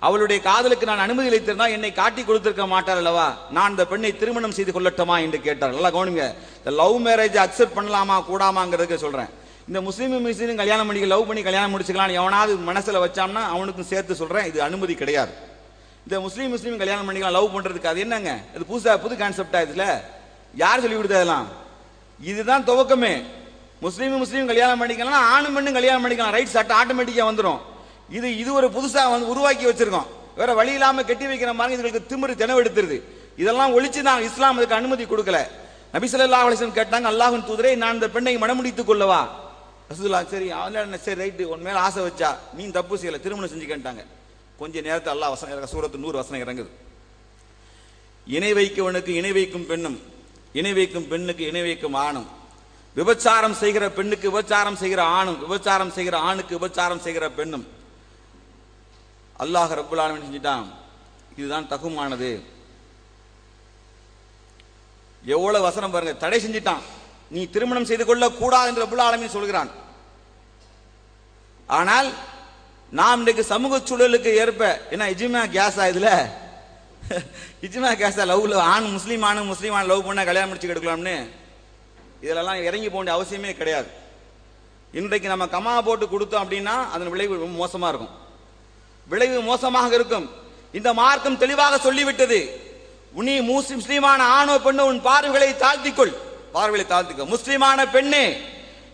அவளுடைய காதலுக்கு நான் அனுமதி அளித்திருந்தால் என்னை காட்டி கொடுத்திருக்க மாட்டார் அல்லவா, நான் இந்த பெண்ணை திருமணம் செய்து கொள்ளட்டுமா என்று கேட்டார். நல்லா கவனிங்க, இந்த லவ் மேரேஜ் அக்செப்ட் பண்ணலாமா கூடாமாங்கிறதுக்கு சொல்றேன். இந்த முஸ்லீமும் கல்யாணம் பண்ணி லவ் பண்ணி கல்யாணம் முடிச்சுக்கலாம் எவனாவது மனசுல வச்சான்னா அவனுக்கும் சேர்த்து சொல்றேன், இது அனுமதி கிடையாது. இந்த முஸ்லீம் கல்யாணம் பண்ணிக்கலாம் லவ் பண்றதுக்கு அது என்னங்க, இது புது கான்செப்டா? இதுல யார் சொல்லி கொடுத்தா? இதெல்லாம் இதுதான் துவக்கமே. முஸ்லீம் கல்யாணம் பண்ணிக்கலாம், ஆணும் பெண்ணும் கல்யாணம் பண்ணிக்கலாம், ரைட் சட்டம் ஆட்டோமேட்டிக்கா வந்துடும். இது ஒரு புதுசா உருவாக்கி வச்சிருக்கோம், வேற வழி இல்லாம கட்டி வைக்கிற மாதிரி இதுகளுக்கு திமிரு தெனவெடுத்துருது. இதெல்லாம் ஒழிச்சுதான் இஸ்லாம் அதுக்கு அனுமதி கொடுக்கல. நபி ஸல்லல்லாஹு அலைஹி வஸல்லம் கேட்டாங்க, அல்லாஹ்வின் தூதரே நான் இந்த பெண்ணை மணமுடித்துக் கொள்ளவா? ரசூலுல்லாஹ் சரி சரி ரைட்டு, உன் மேல ஆசை வச்சா நீ தப்பு செய்யல, திருமணம் செஞ்சுக்கிட்டாங்க. கொஞ்ச நேரத்தில் அல்லாஹ் வசனம் சூரத்து நூர் வசனம் இறங்குது. இணை வைக்கவனுக்கு இணை வைக்கும் பெண்ணும், இணை வைக்கும் பெண்ணுக்கு இணை வைக்கும் ஆணும், விபச்சாரம் செய்கிற பெண்ணுக்கு விபச்சாரம் செய்கிற ஆணும், விபச்சாரம் செய்கிற ஆணுக்கு விபச்சாரம் செய்கிற பெண்ணும் அல்லாஹ் ரப்புல் ஆலமீன் செஞ்சிட்டான். இதுதான் தகுமானது. எவ்வளவு வசனம் பாருங்க, தடை செஞ்சிட்டான், நீ திருமணம் செய்து கொள்ள கூடாது என்று ரப்புல் ஆலமீன் சொல்கிறான். ஆனால் நாம் இன்றைக்கு சமூக சூழலுக்கு ஏற்ப என்ன இஜ்மா கேஸா, இதுல இஜ்மா கேஸா, லவ்ல ஆண் முஸ்லீம் ஆண் லவ் பண்ண கல்யாணம் முடிச்சு எடுக்கலாம்னு இதெல்லாம் இறங்கி போக வேண்டிய அவசியமே கிடையாது. இன்றைக்கு நம்ம கமா போட்டு கொடுத்தோம் அப்படின்னா அதன் விளைவு ரொம்ப மோசமா இருக்கும், விளைவு மோசமாக இருக்கும். இந்த மார்க்கம் தெளிவாக சொல்லிவிட்டது, நீ முஸ்லிமான ஆணோ பெண்ணோ உன் பார்வைகளை தாழ்த்திக்கொள், பார்வைகளை தாழ்த்திக்கொள். முஸ்லிமான பெண்ணே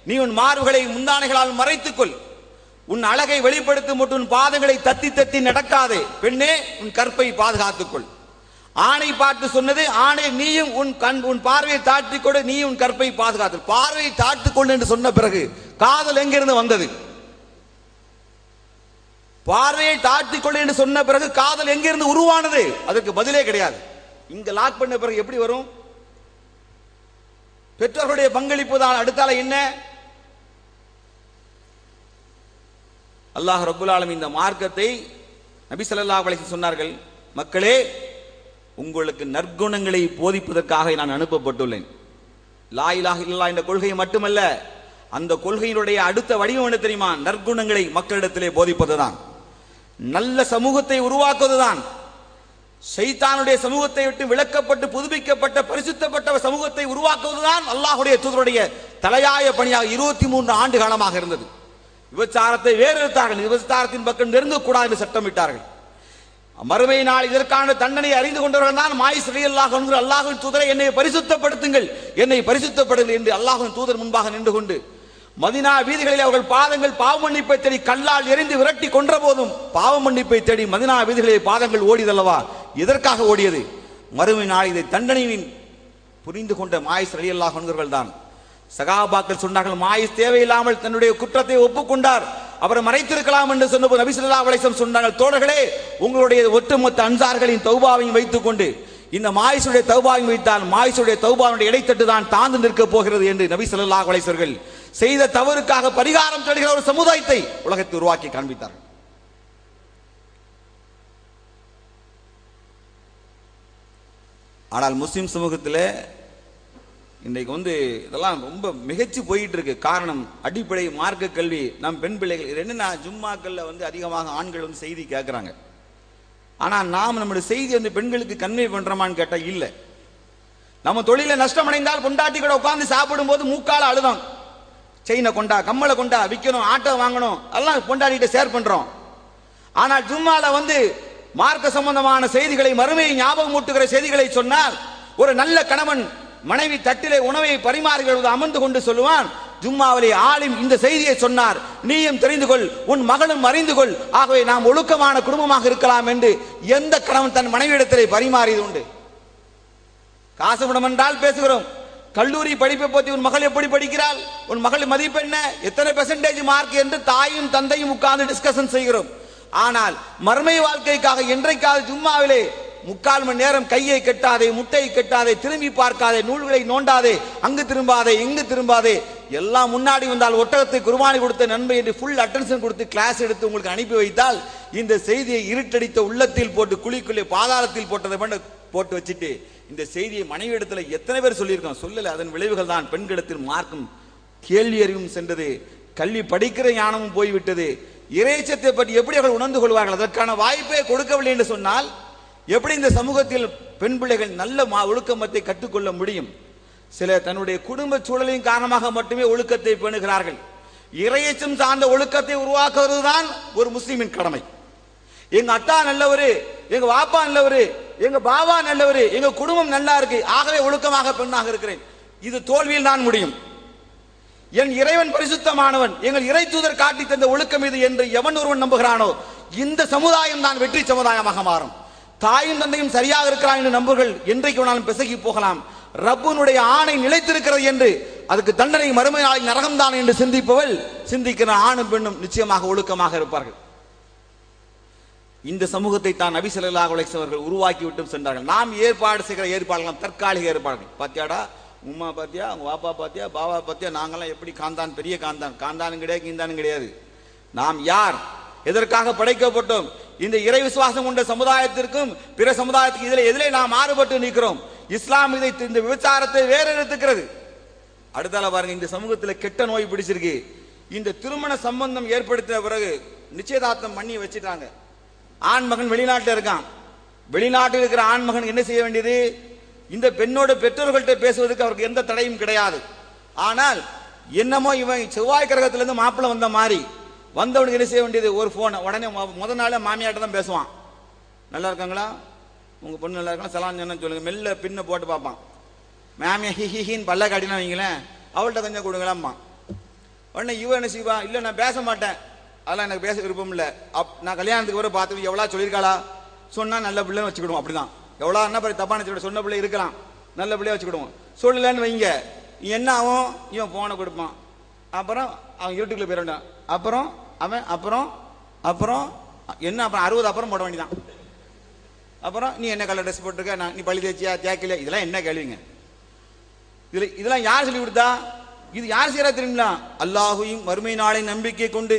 நீ உன் மார்புகளை முந்தானைகளால் மறைத்துக்கொள், உன் அழகை வெளிப்படுத்தும் மட்டும் உன் பாதங்களை தத்தி தத்தி நடக்காதே, பெண்ணே உன் கற்பை பாதுகாத்துக்கொள். ஆணை பார்த்து சொன்னது, ஆணை நீயும் உன் பார்வையை தாழ்த்திக் கொடு, நீ உன் கற்பை பாதுகாத்து. பார்வையை தாழ்த்திக்கொள் என்று சொன்ன பிறகு காதல் எங்கிருந்து வந்தது? பார்வையை தாழ்த்திக்கொள் என்று சொன்ன பிறகு காதல் எங்கிருந்து உருவானது? அதற்கு பதிலே கிடையாது. இங்க லாக் பண்ண பிறகு எப்படி வரும்? பெற்றோர்களுடைய பங்களிப்பு தான். அடுத்தால என்ன? அல்லாஹ் ரப்புல் ஆலமீன் இந்த மார்க்கத்தை நபி ஸல்லல்லாஹு அலைஹி வஸல்லம் சொன்னார்கள், மக்களே உங்களுக்கு நற்குணங்களை போதிப்பதற்காக நான் அனுப்பப்பட்டுள்ளேன். லா இலாஹ இல்லல்லாஹ் என்ற கொள்கை மட்டுமல்ல, அந்த கொள்கையினுடைய அடுத்த வடிவம் என்ன தெரியுமா? நற்குணங்களை மக்களிடத்திலே போதிப்பதுதான், நல்ல சமூகத்தை உருவாக்குவதுதான். ஷைத்தானுடைய சமூகத்தை விட்டு விளக்கப்பட்டு புதுப்பிக்கப்பட்ட பரிசுத்தப்பட்ட சமூகத்தை உருவாக்குவதுதான் அல்லாஹ்வுடைய தூதருடைய தலையாய பணியாக 23 ஆண்டு காலமாக இருந்தது. விபச்சாரத்தை வேறெடுத்தார்கள், விபச்சாரத்தின் பக்கம் நெருங்கக்கூடாது என்று சட்டமிட்டார்கள். மறுமை நாள் இதற்கான தண்டனை அறிந்து கொண்டவர்கள் தான் மாயிஸ் ரலியல்லாஹு அன்ஹு, அல்லாஹ்வின் தூதரை என்னை பரிசுத்தப்படுத்துங்கள், என்னை பரிசுத்தப்படுங்கள் என்று அல்லாஹ்வின் தூதர் முன்பாக நின்று கொண்டு மதீனா வீதிகளில் அவர்கள் பாதங்கள் பாவ மன்னிப்பை தேடி கல்லால் எறிந்து விரட்டி கொன்ற போதும் பாவ மன்னிப்பை தேடி மதீனா வீதிகளில் பாதங்கள் ஓடியதல்லவா? எதற்காக ஓடியது? மறுமை நாள் இதை தண்டனையின் புரிந்து கொண்ட மாயிஸ் ரலியல்லாஹு அன்ஹுவர்கள் தான். சகாபாக்கள் சொன்னார்கள், மாயிஸ் தேவையில்லாமல் தன்னுடைய குற்றத்தை ஒப்புக்கொண்டார், அவரை மறைத்திருக்கலாம் என்று சொன்னபோது நபி ஸல்லல்லாஹு அலைஹி வஸல்லம் சொன்னார்கள், தோழர்களே உங்களுடைய ஒட்டுமொத்த அன்சார்களின் தௌபாவையும் வைத்துக் கொண்டு இந்த மாயிசுடைய தௌபாவையும் வைத்தால் மாயிசுடைய தௌபாவுடைய இடைத்தட்டு தான் தாழ்ந்து நிற்க போகிறது என்று நபி ஸல்லல்லாஹு அலைஹி வஸல்லம் செய்த தவறுக்காக பரிகாரம் தேடுகிற ஒரு சமுதாயத்தை உலகத்தை உருவாக்கி காண்பித்தார்கள். ஆனால் முஸ்லிம் சமூகத்தில் இன்றைக்கு இதெல்லாம் ரொம்ப மிகச்சு போயிட்டு இருக்கு. காரணம் அடிப்படை மார்க்க கல்வி. நம் பெண் பிள்ளைகள் இது என்னன்னா, ஜும்மாக்கள்ல அதிகமாக ஆண்கள் செய்தி கேட்கறாங்க. ஆனா நாம் நம்முடைய செய்தி பெண்களுக்கு கன்வே பண்றோமான்னு கேட்டா இல்ல. நம்ம தொழில நஷ்டம் அடைந்தால் பொண்டாட்டி கூட உட்கார்ந்து சாப்பிடும் போது மூக்கால அழுதோம், செயினை கொண்டா, கம்மலை கொண்டா, விற்கணும், ஆட்டோ வாங்கணும், எல்லாம் பொண்டாட்டிகிட்ட ஷேர் பண்றோம். ஆனால் ஜும்மால மார்க்க சம்பந்தமான செய்திகளை, மறுமையை ஞாபகம் ஊட்டுகிற செய்திகளை சொன்னால், ஒரு நல்ல கணவன் மனைவி தட்டிலே உணவை பரிமாறுகிறது அமர்ந்து கொண்டு சொல்லுவான், ஜும்மாவிலே ஆலிம் இந்த செய்தியை சொன்னார், நீயும் தெரிந்து கொள், உன் மகளும் அறிந்து கொள், ஆகவே நாம் ஒழுக்கமான குடும்பமாக இருக்கலாம் என்று எந்த கணவன் தன் மனைவியிடத்திலே பரிமாறியது உண்டு? காசுபடம் என்றால் பேசுகிறோம். கல்லூரி படிப்பை பற்றி உன் மகள் எப்படி படிக்கிறாள், உன் மகள் மதிப்பு என்ன, எத்தனை பெர்சன்டேஜ் மார்க் என்று தாயும் தந்தையும் உட்கார்ந்து டிஸ்கஷன் செய்கிறோம். ஆனால் மர்மை வாழ்க்கைக்காக என்றைக்காவது ஜும்மாவிலே 3/4 மணி நேரம் கையை கட்டாதே, முட்டையை கட்டாதே, திரும்பி பார்க்காதே, நூல்களை நோண்டாதே, அங்கு திரும்பாதே, இங்கு திரும்பாதே, எல்லாம் முன்னாடி வந்தால் ஒட்டகத்தை குர்பானி கொடுத்த நன்மை என்று ஃபுல் அட்டென்ஷன் கொடுத்து கிளாஸ் எடுத்து உங்களுக்கு அனுப்பி வைத்தால், இந்த செய்தியை இருட்டடித்த உள்ளத்தில் போட்டு குழிக்குள்ளே பாதாளத்தில் போட்டதை போட்டு வச்சுட்டு இந்த செய்தியை மனைவி இடத்துல எத்தனை பேர் சொல்லியிருக்கோம்? சொல்லல. அதன் விளைவுகள் தான் பெண்களிடத்தில் மார்க்கும் கேள்வி அறிவும் சென்றது, கல்வி படிக்கிற ஞானமும் போய்விட்டது. இறைச்சத்தை பற்றி எப்படி அவர்கள் உணர்ந்து கொள்வார்கள்? அதற்கான வாய்ப்பே கொடுக்கவில்லை என்று சொன்னால் எப்படி இந்த சமூகத்தில் பெண் பிள்ளைகள் நல்ல ஒழுக்கமத்தை கற்றுக்கொள்ள முடியும்? சில தன்னுடைய குடும்ப சூழலின் காரணமாக மட்டுமே ஒழுக்கத்தை பேணுகிறார்கள். இறையச்சம் சார்ந்த ஒழுக்கத்தை உருவாக்குவது தான் ஒரு முஸ்லிமின் கடமை. எங்க அத்தா நல்லவரு, எங்க வாப்பா நல்லவரு, எங்க பாபா நல்லவரு, எங்க குடும்பம் நல்லா இருக்கு, ஆகவே ஒழுக்கமாக பெண்ணாக இருக்கிறேன், இது தோல்வியில் தான் முடியும். என் இறைவன் பரிசுத்தமானவன், எங்கள் இறை தூதர் காட்டி தந்த ஒழுக்கம் இது என்று எவன் ஒருவன் நம்புகிறானோ இந்த சமுதாயம் தான் வெற்றி சமுதாயமாக மாறும். தாயும் தந்தையும் சரியாக இருக்கிறான் என்று நம்புகள் என்றைக்கு வேணாலும் பிசகி போகலாம். ரப்புனுடைய ஆணை நிலைத்திருக்கிறது என்று அதுக்கு தண்டனை மறுமை நாளில் நரகம்தான் என்று சிந்திப்பவள், சிந்திக்கிற ஆணும் பெண்ணும் நிச்சயமாக ஒழுக்கமாக இருப்பார்கள். இந்த சமூகத்தை தான் நபி ஸல்லல்லாஹு அலைஹி வஸல்லம் அவர்கள் உருவாக்கி விட்டு சென்றார்கள். நாம் ஏற்பாடு செய்கிற ஏற்பாடுகள் தற்காலிக ஏற்பாடுகள். பாத்தியாடா, உம்மா பாத்தியா, உங்க வாப்பா பாத்தியா, பாபா பாத்தியா, நாங்கெல்லாம் எப்படி காந்தான், பெரிய காந்தான், காந்தானும் கிடையாது, கீந்தானும் கிடையாது. நாம் யார், எதற்காக படைக்கப்பட்டோம்? இந்த இறை விசுவாசம் கொண்ட சமுதாயத்திற்கும் பிற சமுதாயத்துக்கு எதிலே நாம் மாறுபட்டு நிற்கிறோம்? இஸ்லாம் இந்த விபச்சாரத்தை வேற எடுத்துக்கிறது. அடுத்தால பாருங்க, இந்த சமூகத்தில் கெட்ட நோய் பிடிச்சிருக்கு. இந்த திருமண சம்பந்தம் ஏற்படுத்தின பிறகு நிச்சயதார்த்தம் பண்ணி வச்சுட்டாங்க. ஆண்மகன் வெளிநாட்டில் இருக்கான். வெளிநாட்டில் இருக்கிற ஆண்மகன் என்ன செய்ய வேண்டியது? இந்த பெண்ணோட பெற்றோர்கள்ட்ட பேசுவதற்கு அவருக்கு எந்த தடையும் கிடையாது. ஆனால் என்னமோ இவன் செவ்வாய் கிரகத்திலிருந்து மாப்பிள்ளை வந்த மாதிரி வந்தவனுக்கு என்ன செய்ய வேண்டியது? ஒரு போன். உடனே முதல் நாளே மாமியாட்ட தான் பேசுவான். நல்லா இருக்காங்களா, உங்க பொண்ணு நல்லா இருக்கலாம், சலாம் சொன்னு சொல்லுங்க. மெல்ல பின்ன போட்டு பார்ப்பான். மாமியா ஹிஹின்னு பல்ல காட்டினா வைங்களேன், அவள்கிட்ட கொஞ்சம் கொடுங்களாம்மா. உடனே இவன் என்ன செய்வா? இல்லை நான் பேச மாட்டேன், அதெல்லாம் எனக்கு பேச விருப்பம் இல்லை. நான் கல்யாணத்துக்கு வர பார்த்து எவ்வளோ சொல்லியிருக்காளா, சொன்னா நல்ல பிள்ளைன்னு வச்சுக்கிடுவோம். அப்படிதான் எவ்வளோ என்ன பண்ணி தப்பான சொன்ன பிள்ளை இருக்கலாம், நல்ல பிள்ளைய வச்சுக்கிடுவோம். சொல்லலன்னு வைங்க, என்ன ஆகும்? இவன் போனை கொடுப்பான். அப்புறம் அவன் யூடியூப்ல போயிடான். அப்புறம் அவன் அப்புறம் என்ன, அப்புறம் 60 அப்புறம் போட வேண்டியதான். அப்புறம் நீ என்ன கலர் ட்ரெஸ் போட்டிருக்க, நீ பள்ளி தேய்ச்சியா தேய்க்கல, இதெல்லாம் என்ன கேள்விங்க? இதெல்லாம் யார் சொல்லி கொடுத்தா? இது யார் செய்யறா தெரியுங்களா? அல்லாஹையும் மறுமை நாளை நம்பிக்கை கொண்டு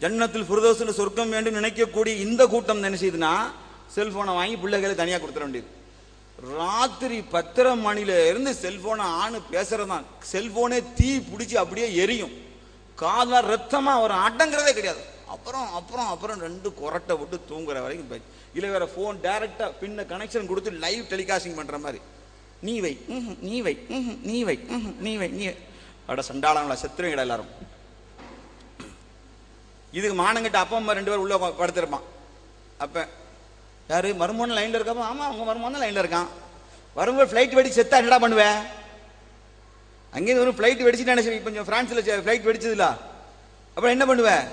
ஜன்னத்துல் ஃபிர்தௌஸ்ல சொர்க்கம் வேண்டும் நினைக்கக்கூடிய இந்த கூட்டம் என்ன செய்யுதுன்னா, செல்போனை வாங்கி பிள்ளைகளை தனியாக கொடுத்துட வேண்டியது. ராத்திரி 10:30 மணில இருந்து செல்போனை ஆணு பேசுறதுதான். செல்போனே தீ பிடிச்சி அப்படியே எரியும், காதல ரத்தமா வரும், அடங்கிறதே கிடையாது. அப்புறம் 2 கொரட்டை விட்டு தூங்குற வரைக்கும். இல்லை வேற போன் டைரக்டா பின்ன கனெக்ஷன் கொடுத்து லைவ் டெலிகாஸ்டிங் பண்ற மாதிரி, நீ வை நீ வை நீ வை நீ வை நீ அட சண்டாளங்களா, செத்துருங்கடா எல்லாரும். இதுக்கு மானங்கிட்ட அப்பா அம்மா 2 பேர் உள்ள படுத்திருப்பான். அப்ப யாரு மருமகன் லைன்ல இருக்காப்போ? ஆமா, அவங்க மருமகன் தான் லைன்ல இருக்கான். வரும்போது ஃபிளைட் வெடிச்சு செத்தா என்னடா பண்ணுவேன்? அங்கேருந்து ஒரு ஃபிளைட் வெடிச்சுட்டு நினைச்சு, இப்போ பிரான்ஸ்ல ஃபிளைட் வெடிச்சதுல, அப்புறம் என்ன பண்ணுவேன்?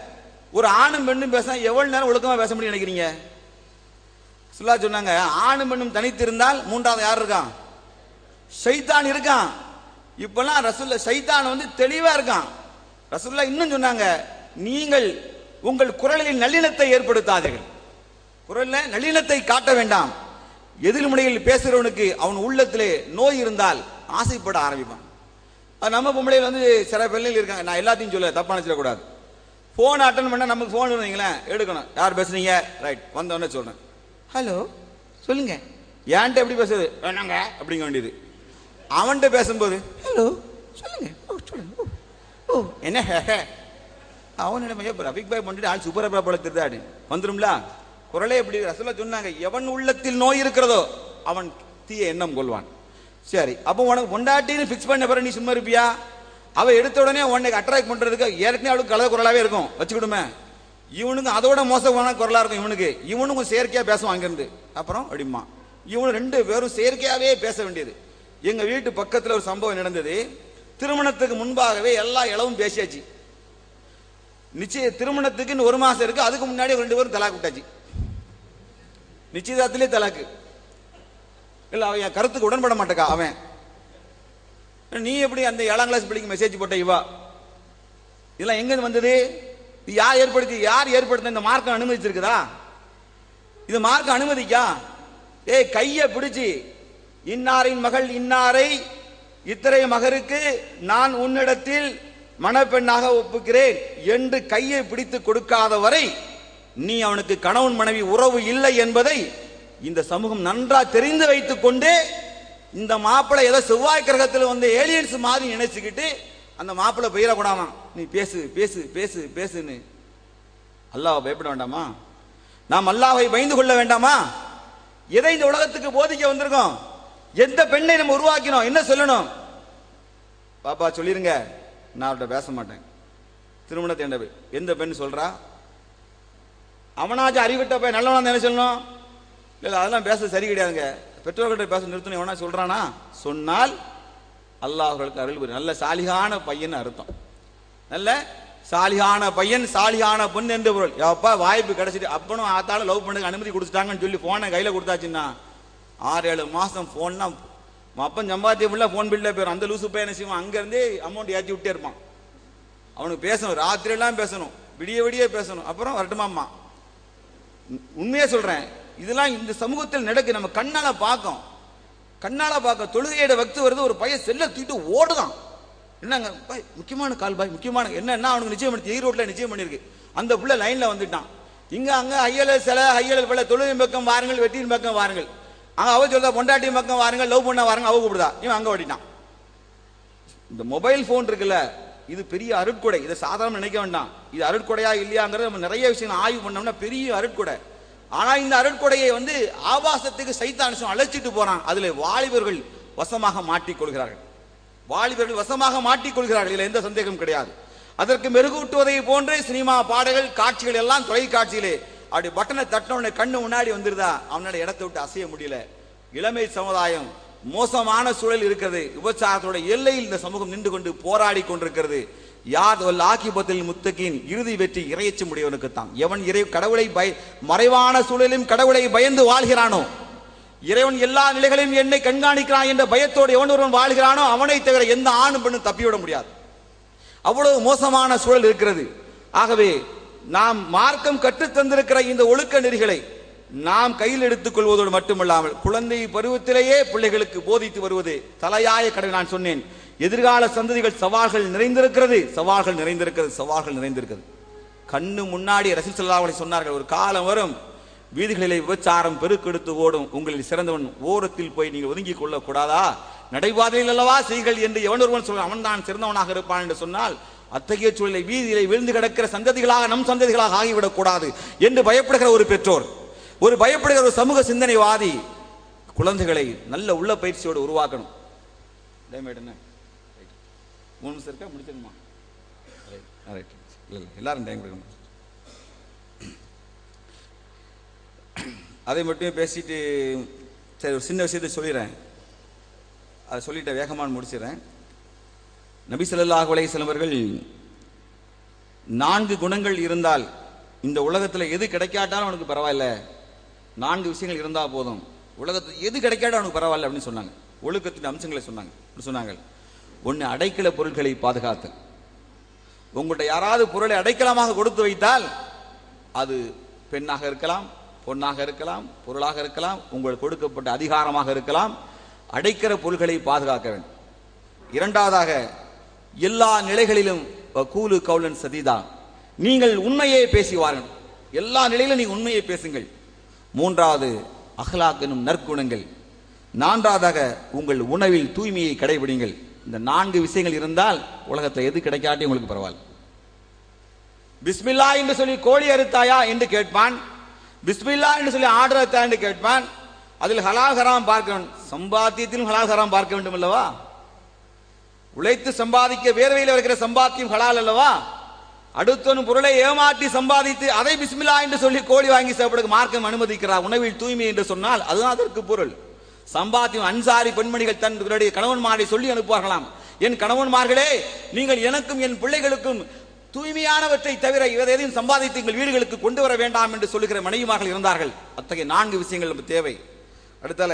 ஒரு ஆணும் பெண்ணும் பேச எவ்வளவு நேரம் ஒழுக்கமா பேச முடியும் நினைக்கிறீங்க? சொல்லா சொன்னாங்க, ஆணும் பெண்ணும் தனித்திருந்தால் 3வது யார் இருக்கான்? ஷைத்தான் இருக்கான். இப்பெல்லாம் ரசூலுல்லாஹ் ஷைத்தான் வந்து தெளிவா இருக்கான். ரசூலுல்லாஹ் இன்னும் சொன்னாங்க, நீங்கள் உங்கள் குரலில் நல்லிணத்தை ஏற்படுத்தாதீர்கள், குரல்ல நல்லிணத்தை காட்ட வேண்டாம். எதிர்முனையில் பேசுறவனுக்கு அவன் உள்ளத்திலே நோய் இருந்தால் ஆசைப்பட ஆரம்பிப்பான். நம்ம பொம்பளையில் வந்து சில பிள்ளைகள் இருக்காங்க, நான் எல்லாத்தையும் சொல்ல தப்பான சொல்லக்கூடாது. போன் அட்டன் பண்ண நமக்கு போன் இருந்தீங்களேன் எடுக்கணும். யார் பேசுறீங்க? ரைட், வந்தோடனே சொல்றேன், ஹலோ சொல்லுங்க. ஏன்ட்ட எப்படி பேசுறது? வேணாங்க அப்படிங்க வேண்டியது. அவன்கிட்ட பேசும்போது ஹலோ சொல்லுங்க, ஓ சொல்லுங்க, ஓ என்ன அவன் என்ன ரபிக் பாய் பண்ணிட்டு ஆள் சூப்பரா போல திருதாடு வந்துரும்ல. குரலே எப்படி ரசூலுல்லாஹ் சொன்னாங்க, எவன் உள்ளத்தில் நோய் இருக்கிறதோ அவன் தீய எண்ணம் கொள்வான். சரி, அப்போ உனக்கு பொண்டாட்டின்னு ஃபிக்ஸ் பண்ண பிறகு நீ சும்மா இருப்பியா? அவ எடுத்த உடனே உன்னை அட்ராக்ட் பண்றதுக்கு ஏற்கனவே அவளுக்கு கலந்த குரலாவே இருக்கும் வச்சுக்கிடுமே. இவனுக்கு அதோட மோசமான குரலா இருக்கும் இவனுக்கு. இவனுக்கும் செயற்கையா பேசுவான் அங்கிருந்து. அப்புறம் அப்படிமா இவனு ரெண்டு பேரும் செயற்கையாவே பேச வேண்டியது. எங்க வீட்டு பக்கத்துல ஒரு சம்பவம் நடந்தது. திருமணத்துக்கு முன்பாகவே எல்லா இளவும் பேசியாச்சு. நிச்சய திருமணத்துக்கு 1 மாசம் இருக்கு, அதுக்கு முன்னாடி 2 பேரும் தலாக்கு விட்டாச்சு. நிச்சயதார்த்தத்திலே தலாக்கு. இல்ல அவன் என் கருத்துக்கு உடன்பட மாட்டேக்கா. அவன் நீ எப்படி அந்த 7ஆம் கிளாஸ் பிள்ளைக்கு மெசேஜ் போட்ட இவா? இதெல்லாம் எங்க வந்தது? யார் ஏற்படுத்தி இந்த மார்க்கம் அனுமதிச்சிருக்குதா? இது மார்க்கம் அனுமதிக்கா? கைய பிடிச்சு இன்னாரின் மகள் இன்னாரை இத்தகைய மகருக்கு நான் உன்னிடத்தில் மணப்பெண்ணாக ஒப்புக்கிறேன் என்று கையை பிடித்து கொடுக்காத வரை நீ அவனுக்கு கணவன் மனைவி உறவு இல்லை என்பதை இந்த சமூகம் நன்றா தெரிந்து வைத்துக் கொண்டு இந்த மாப்பிள்ளை ஏதோ செவ்வாய் கிரகத்தில் வந்து ஏலியன்ஸ் மாதிரி நினைச்சுக்கிட்டு அந்த மாப்பிள்ளை பெயரக்கூடாமா. நீ பேசு பேசு பேசு பேசுன்னு. அல்லாஹ் பயப்பட வேண்டாமா? நாம் அல்லாஹ்வை பயந்து கொள்ள வேண்டாமா? எதை இந்த உலகத்துக்கு போதிக்க வந்திருக்கோம்? எந்த பெண்ணை நம்ம உருவாக்கினோம்? என்ன சொல்லணும்? பாப்பா சொல்லிருங்க, நான் அவர்கிட்ட பேச மாட்டேன். திருமணத்தை எந்த பெண் சொல்றா? அவனாச்சும் அறிவிட்ட போய் நல்லவனா என்ன சொல்லணும்? இல்ல அதெல்லாம் பேச சரி கிடையாதுங்க. பெற்றோர்கிட்ட பேச நிறுத்தணும். எவனா சொல்றானா? சொன்னால் அல்லாஹ் அவர்களுக்கு அருள் புரியும். நல்ல சாலிகான பையன் அர்த்தம். நல்ல சாலிகான பையன், சாலிகான பொண்ணு என்று பொருள். எப்பா வாய்ப்பு கிடைச்சிட்டு அப்பனும் ஆத்தாலும் லவ் பண்ண அனுமதி கொடுத்துட்டாங்கன்னு சொல்லி போனை கையில கொடுத்தாச்சுன்னா 6-7 மாசம் போன்னா அப்பன் சம்பாத்திய ஃபுல்லா போன் பில்ல போயிடும். அந்த லூசு பையன் செய்வான், அங்க இருந்தே அமௌண்ட் ஏற்றி விட்டே இருப்பான். அவனுக்கு பேசணும், ராத்திரி எல்லாம் பேசணும், விடிய விடிய பேசணும். அப்புறம் வரட்டுமாம்மா. உண்மையே சொல்றேன், இதெல்லாம் இந்த சமூகத்தில் நடக்கு. நம்ம கண்ணால பார்க்க தொழுகையோட வக்து வருது, ஒரு பையன் செல்ல தூக்கிட்டு ஓடுதான். என்னங்க பாய் முக்கியமான கால் பாய் முக்கியமான என்ன அவனுக்கு நிச்சயம் பண்ணி ஈரோட்ல நிச்சயம் பண்ணிருக்கு. அந்த புள்ள லைன்ல வந்துட்டான். இங்க அங்க ஐயல் பிள்ளை தொழுகை பக்கம் வாருங்கள், வெட்டியின் பக்கம் வாருங்கள். அங்க அவ சொல்றா பொண்டாட்டி பக்கம் வாருங்கள், லவ் பண்ண வாருங்க, அவ கூப்பிடுதா. இவன் அங்க ஓடிட்டான். இந்த மொபைல் போன் இருக்குல்ல, இது பெரிய அருட்கொடை. இதை சாதாரண நினைக்க வேண்டாம். இது அருட்கொடையா இல்லையாங்கிறது நம்ம நிறைய விஷயம் ஆய்வு பண்ணோம்னா பெரிய அருட்கொடை. ஆனா இந்த அருட்கொடையை வந்து ஆபாசத்துக்கு சைத்தான் அழைச்சிட்டு போறான். அதுல வாலிபர்கள் வசமாக மாட்டிக்கொள்கிறார்கள். இதுல எந்த சந்தேகம் கிடையாது. அதற்கு மெருகூட்டுவதை போன்றே சினிமா பாடல்கள் காட்சிகள் எல்லாம் தொலைக்காட்சியிலே அப்படி பட்டனை தட்டின கண்ணு முன்னாடி வந்துருதா, அவனால இடத்தை விட்டு அசைய முடியல. இளமை சமுதாயம் மோசமான சூழல் இருக்கிறது. விபச்சாரத்தோட எல்லையில் இந்த சமூகம் நின்று கொண்டு போராடி கொண்டிருக்கிறது. யார் ஆக்கிபத்தில் முத்தகின் இறுதி வெற்றி இறையச்சம் உடையவனுக்குத்தான். எவன் கடவுளை மறைவான சூழலிலும் கடவுளை பயந்து வாழ்கிறானோ, இறைவன் எல்லா நிலைகளையும் என்னை கண்காணிக்கிறான் என்ற பயத்தோடு எவன் ஒருவன் வாழ்கிறானோ அவனை தவிர எந்த ஆணும் பெண்ணும் தப்பிவிட முடியாது. அவ்வளவு மோசமான சூழல் இருக்கிறது. ஆகவே நாம் மார்க்கம் கற்றுத் தந்திருக்கிற இந்த ஒழுக்க நெறிகளை நாம் கையில் எடுத்துக் கொள்வதோடு மட்டுமல்லாமல் குழந்தை பருவத்திலேயே பிள்ளைகளுக்கு போதித்து வருவது தலையாய கடமை. நான் சொன்னேன், எதிர்கால சந்ததிகள் சவால்கள் நிறைந்திருக்கிறது. கண்ணு முன்னாடி ரசூல் ஸல்லல்லாஹு அலைஹி சொன்னார்கள், ஒரு காலம் வரும் வீதிகளிலே விபச்சாரம் பெருக்கெடுத்து ஓடும், உங்களில் சிறந்தவன் ஓரத்தில் போய் நீங்கள் ஒதுங்கிக் கொள்ள கூடாதா? நடைபாதையில் அல்லவா செய்கள் என்று எவன் ஒருவன் சொல்ல அவன் தான் சிறந்தவனாக இருப்பான் என்று சொன்னால் அத்தகைய சூழலை வீதியிலே விழுந்து கிடக்கிற சந்ததிகளாக நம் சந்ததிகளாக ஆகிவிடக் கூடாது என்று பயப்படுகிற ஒரு பெற்றோர், ஒரு பயப்படுகிற ஒரு சமூக சிந்தனைவாதி குழந்தைகளை நல்ல உள்ள பயிற்சியோடு உருவாக்கணும். 3 நிமிஷம் இருக்கா? முடிச்சிருமா? எல்லாரும் டைம் கொடுக்கணும். அதை மட்டுமே பேசிட்டு சரி ஒரு சின்ன விஷயத்தை சொல்லிடுறேன். அதை சொல்லிட்ட வேகமாக முடிச்சிடறேன். நபி ஸல்லல்லாஹு அலைஹி வஸல்லம் அவர்கள் 4 குணங்கள் இருந்தால் இந்த உலகத்தில் எது கிடைக்காட்டாலும் அவனுக்கு பரவாயில்ல, 4 விஷயங்கள் இருந்தால் போதும், உலகத்தில் எது கிடைக்காட்டாலும் அவனுக்கு பரவாயில்ல அப்படின்னு சொன்னாங்க. ஒழுக்கத்தின் அம்சங்களை சொன்னாங்க. ஒன்று, அடைக்கல பொருட்களை பாதுகாத்தல். உங்கள்கிட்ட யாராவது பொருளை அடைக்கலமாக கொடுத்து வைத்தால், அது பெண்ணாக இருக்கலாம், பொன்னாக இருக்கலாம், பொருளாக இருக்கலாம், உங்களுக்கு கொடுக்கப்பட்ட அதிகாரமாக இருக்கலாம், அடைக்கிற பொருள்களை பாதுகாக்க வேண்டும். இரண்டாவதாக, எல்லா நிலைகளிலும் கூலு கவுலன் சதீதா, நீங்கள் உண்மையை பேசுவார்கள். எல்லா நிலையிலும் நீங்கள் உண்மையை பேசுங்கள். மூன்றாவது, அஹ்லாக் எனும் நற்குணங்கள். நான்காவதாக, உங்கள் உணவில் தூய்மையை கடைபிடிங்கள். இந்த 4 விஷயங்கள் இருந்தால் உலகத்தில் எது கிடைக்காட்டி உங்களுக்கு பரவாயில்ல. பிஸ்மில்லா என்று சொல்லி கோழி அறுத்தாயா என்று கேட்பான், பிஸ்மில்லா என்று சொல்லி ஆர்டர் அறுத்தா என்று கேட்பான். அதில் ஹலால் ஹராம் பார்க்க வேண்டும். சம்பாத்தியத்திலும் ஹலால் ஹராம் பார்க்க வேண்டும் அல்லவா? உழைத்து சம்பாதிக்க வேர்வையில் இருக்கிற சம்பாத்தியம் ஹலால் அல்லவா? அடுத்தவன் பொருளை ஏமாற்றி சம்பாதித்து அதை பிஸ்மில்லா என்று சொல்லி கோழி வாங்கி சாப்பிட மார்க்கம் அனுமதிக்கிறார். உணவில் தூய்மை என்று சொன்னால் அதுதான் அதற்கு பொருள். சம்பாத்தியம் அன்சாரி பெண்மணிகள் தன்னுடைய கணவன்மாரை சொல்லி அனுப்புவார்களாம், என் கணவன்மார்களே, நீங்கள் எனக்கும் என் பிள்ளைகளுக்கும் தூய்மையானவற்றை தவிர எதையும் சம்பாதித்து எங்கள் வீடுகளுக்கு கொண்டு வர வேண்டாம் என்று சொல்லுகிற மனைவிமார்கள் இருந்தார்கள். அத்தகைய 4 விஷயங்கள் நமக்கு தேவை. அடுத்தால,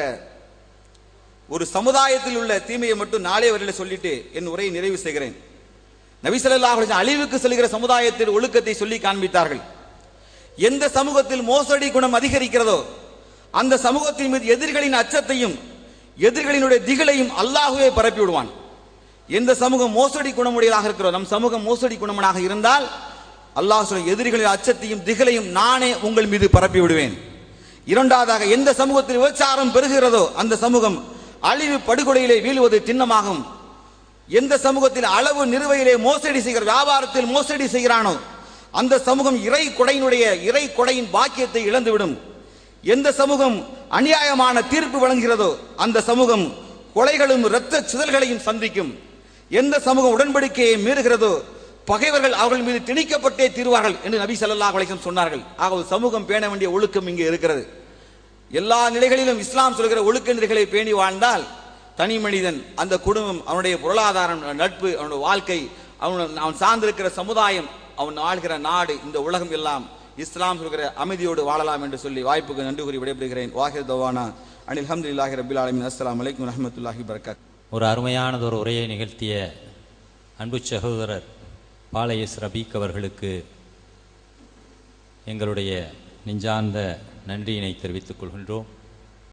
ஒரு சமுதாயத்தில் உள்ள தீமையை மட்டும் 4 வரையில சொல்லிட்டு என் உரையை நிறைவு செய்கிறேன். நபி ஸல்லல்லாஹு அலைஹி வஸல்லம் அழிவுக்கு செல்கிற சமுதாயத்தில் ஒழுக்கத்தை சொல்லி காண்பித்தார்கள். எந்த சமூகத்தில் மோசடி குணம் அதிகரிக்கிறதோ அந்த சமூகத்தின் மீது எதிரிகளின் அச்சத்தையும் எதிரிகளினுடைய திகிலையும் அல்லாஹ்வே பரப்பி விடுவான். எந்த சமூகம் மோசடி குணமுடையதாக இருக்கிறோம், நம் சமூகம் மோசடி குணமனாக இருந்தால் அல்லாஹ் சொல்ல, எதிரிகளின் அச்சத்தையும் திகிலையும் நானே உங்கள் மீது பரப்பி விடுவேன். இரண்டாவதாக, எந்த சமூகத்தில் விபச்சாரம் பெருகிறதோ அந்த சமூகம் அழிவு படுகொலையிலே வீழ்வது திண்ணமாகும். எந்த சமூகத்தில் அளவு நிறுவையிலே மோசடி செய்கிற, வியாபாரத்தில் மோசடி செய்கிறானோ அந்த சமூகம் இறை கொடையின் பாக்கியத்தை இழந்துவிடும். எந்த சமூகம் அநியாயமான தீர்ப்பு வழங்குகிறதோ அந்த சமூகம் கொலைகளும் இரத்த சிதல்களையும் சந்திக்கும். எந்த சமூகம் உடன்படிக்கையை மீறுகிறதோ பகைவர்கள் அவர்கள் மீது திணிக்கப்பட்டே தீர்வார்கள் என்று நபி ஸல்லல்லாஹு அலைஹி வஸல்லம் சொன்னார்கள். ஆக சமூகம் பேண வேண்டிய ஒழுக்கம் இங்கே இருக்கிறது. எல்லா நிலைகளிலும் இஸ்லாம் சொல்கிற ஒழுக்க நெறிகளை பேணி வாழ்ந்தால் தனி மனிதன், அந்த குடும்பம், அவனுடைய பொருளாதாரம், நட்பு, அவனுடைய வாழ்க்கை, அவன் சார்ந்திருக்கிற சமுதாயம், அவன் ஆள்கிற நாடு, இந்த உலகம் எல்லாம் இஸ்லாம் சொல்கிற அமைதியோடு வாழலாம் என்று சொல்லி வாய்ப்புக்கு நன்றி கூறி விடைபெறுகிறேன். வாஹிர் தவானா அனில் ஹம்துலில்லாஹி ரப்பில் ஆலமீன். அஸ்ஸலாமு அலைக்கும் வரஹ்மத்துல்லாஹி வபரகாத்துஹு. ஒரு அருமையானதொரு உரையை நிகழ்த்திய அன்பு சகோதரர் பாளையஸ் ரபீக் அவர்களுக்கு எங்களுடைய நெஞ்சார்ந்த நன்றியினை தெரிவித்துக் கொள்கின்றோம்.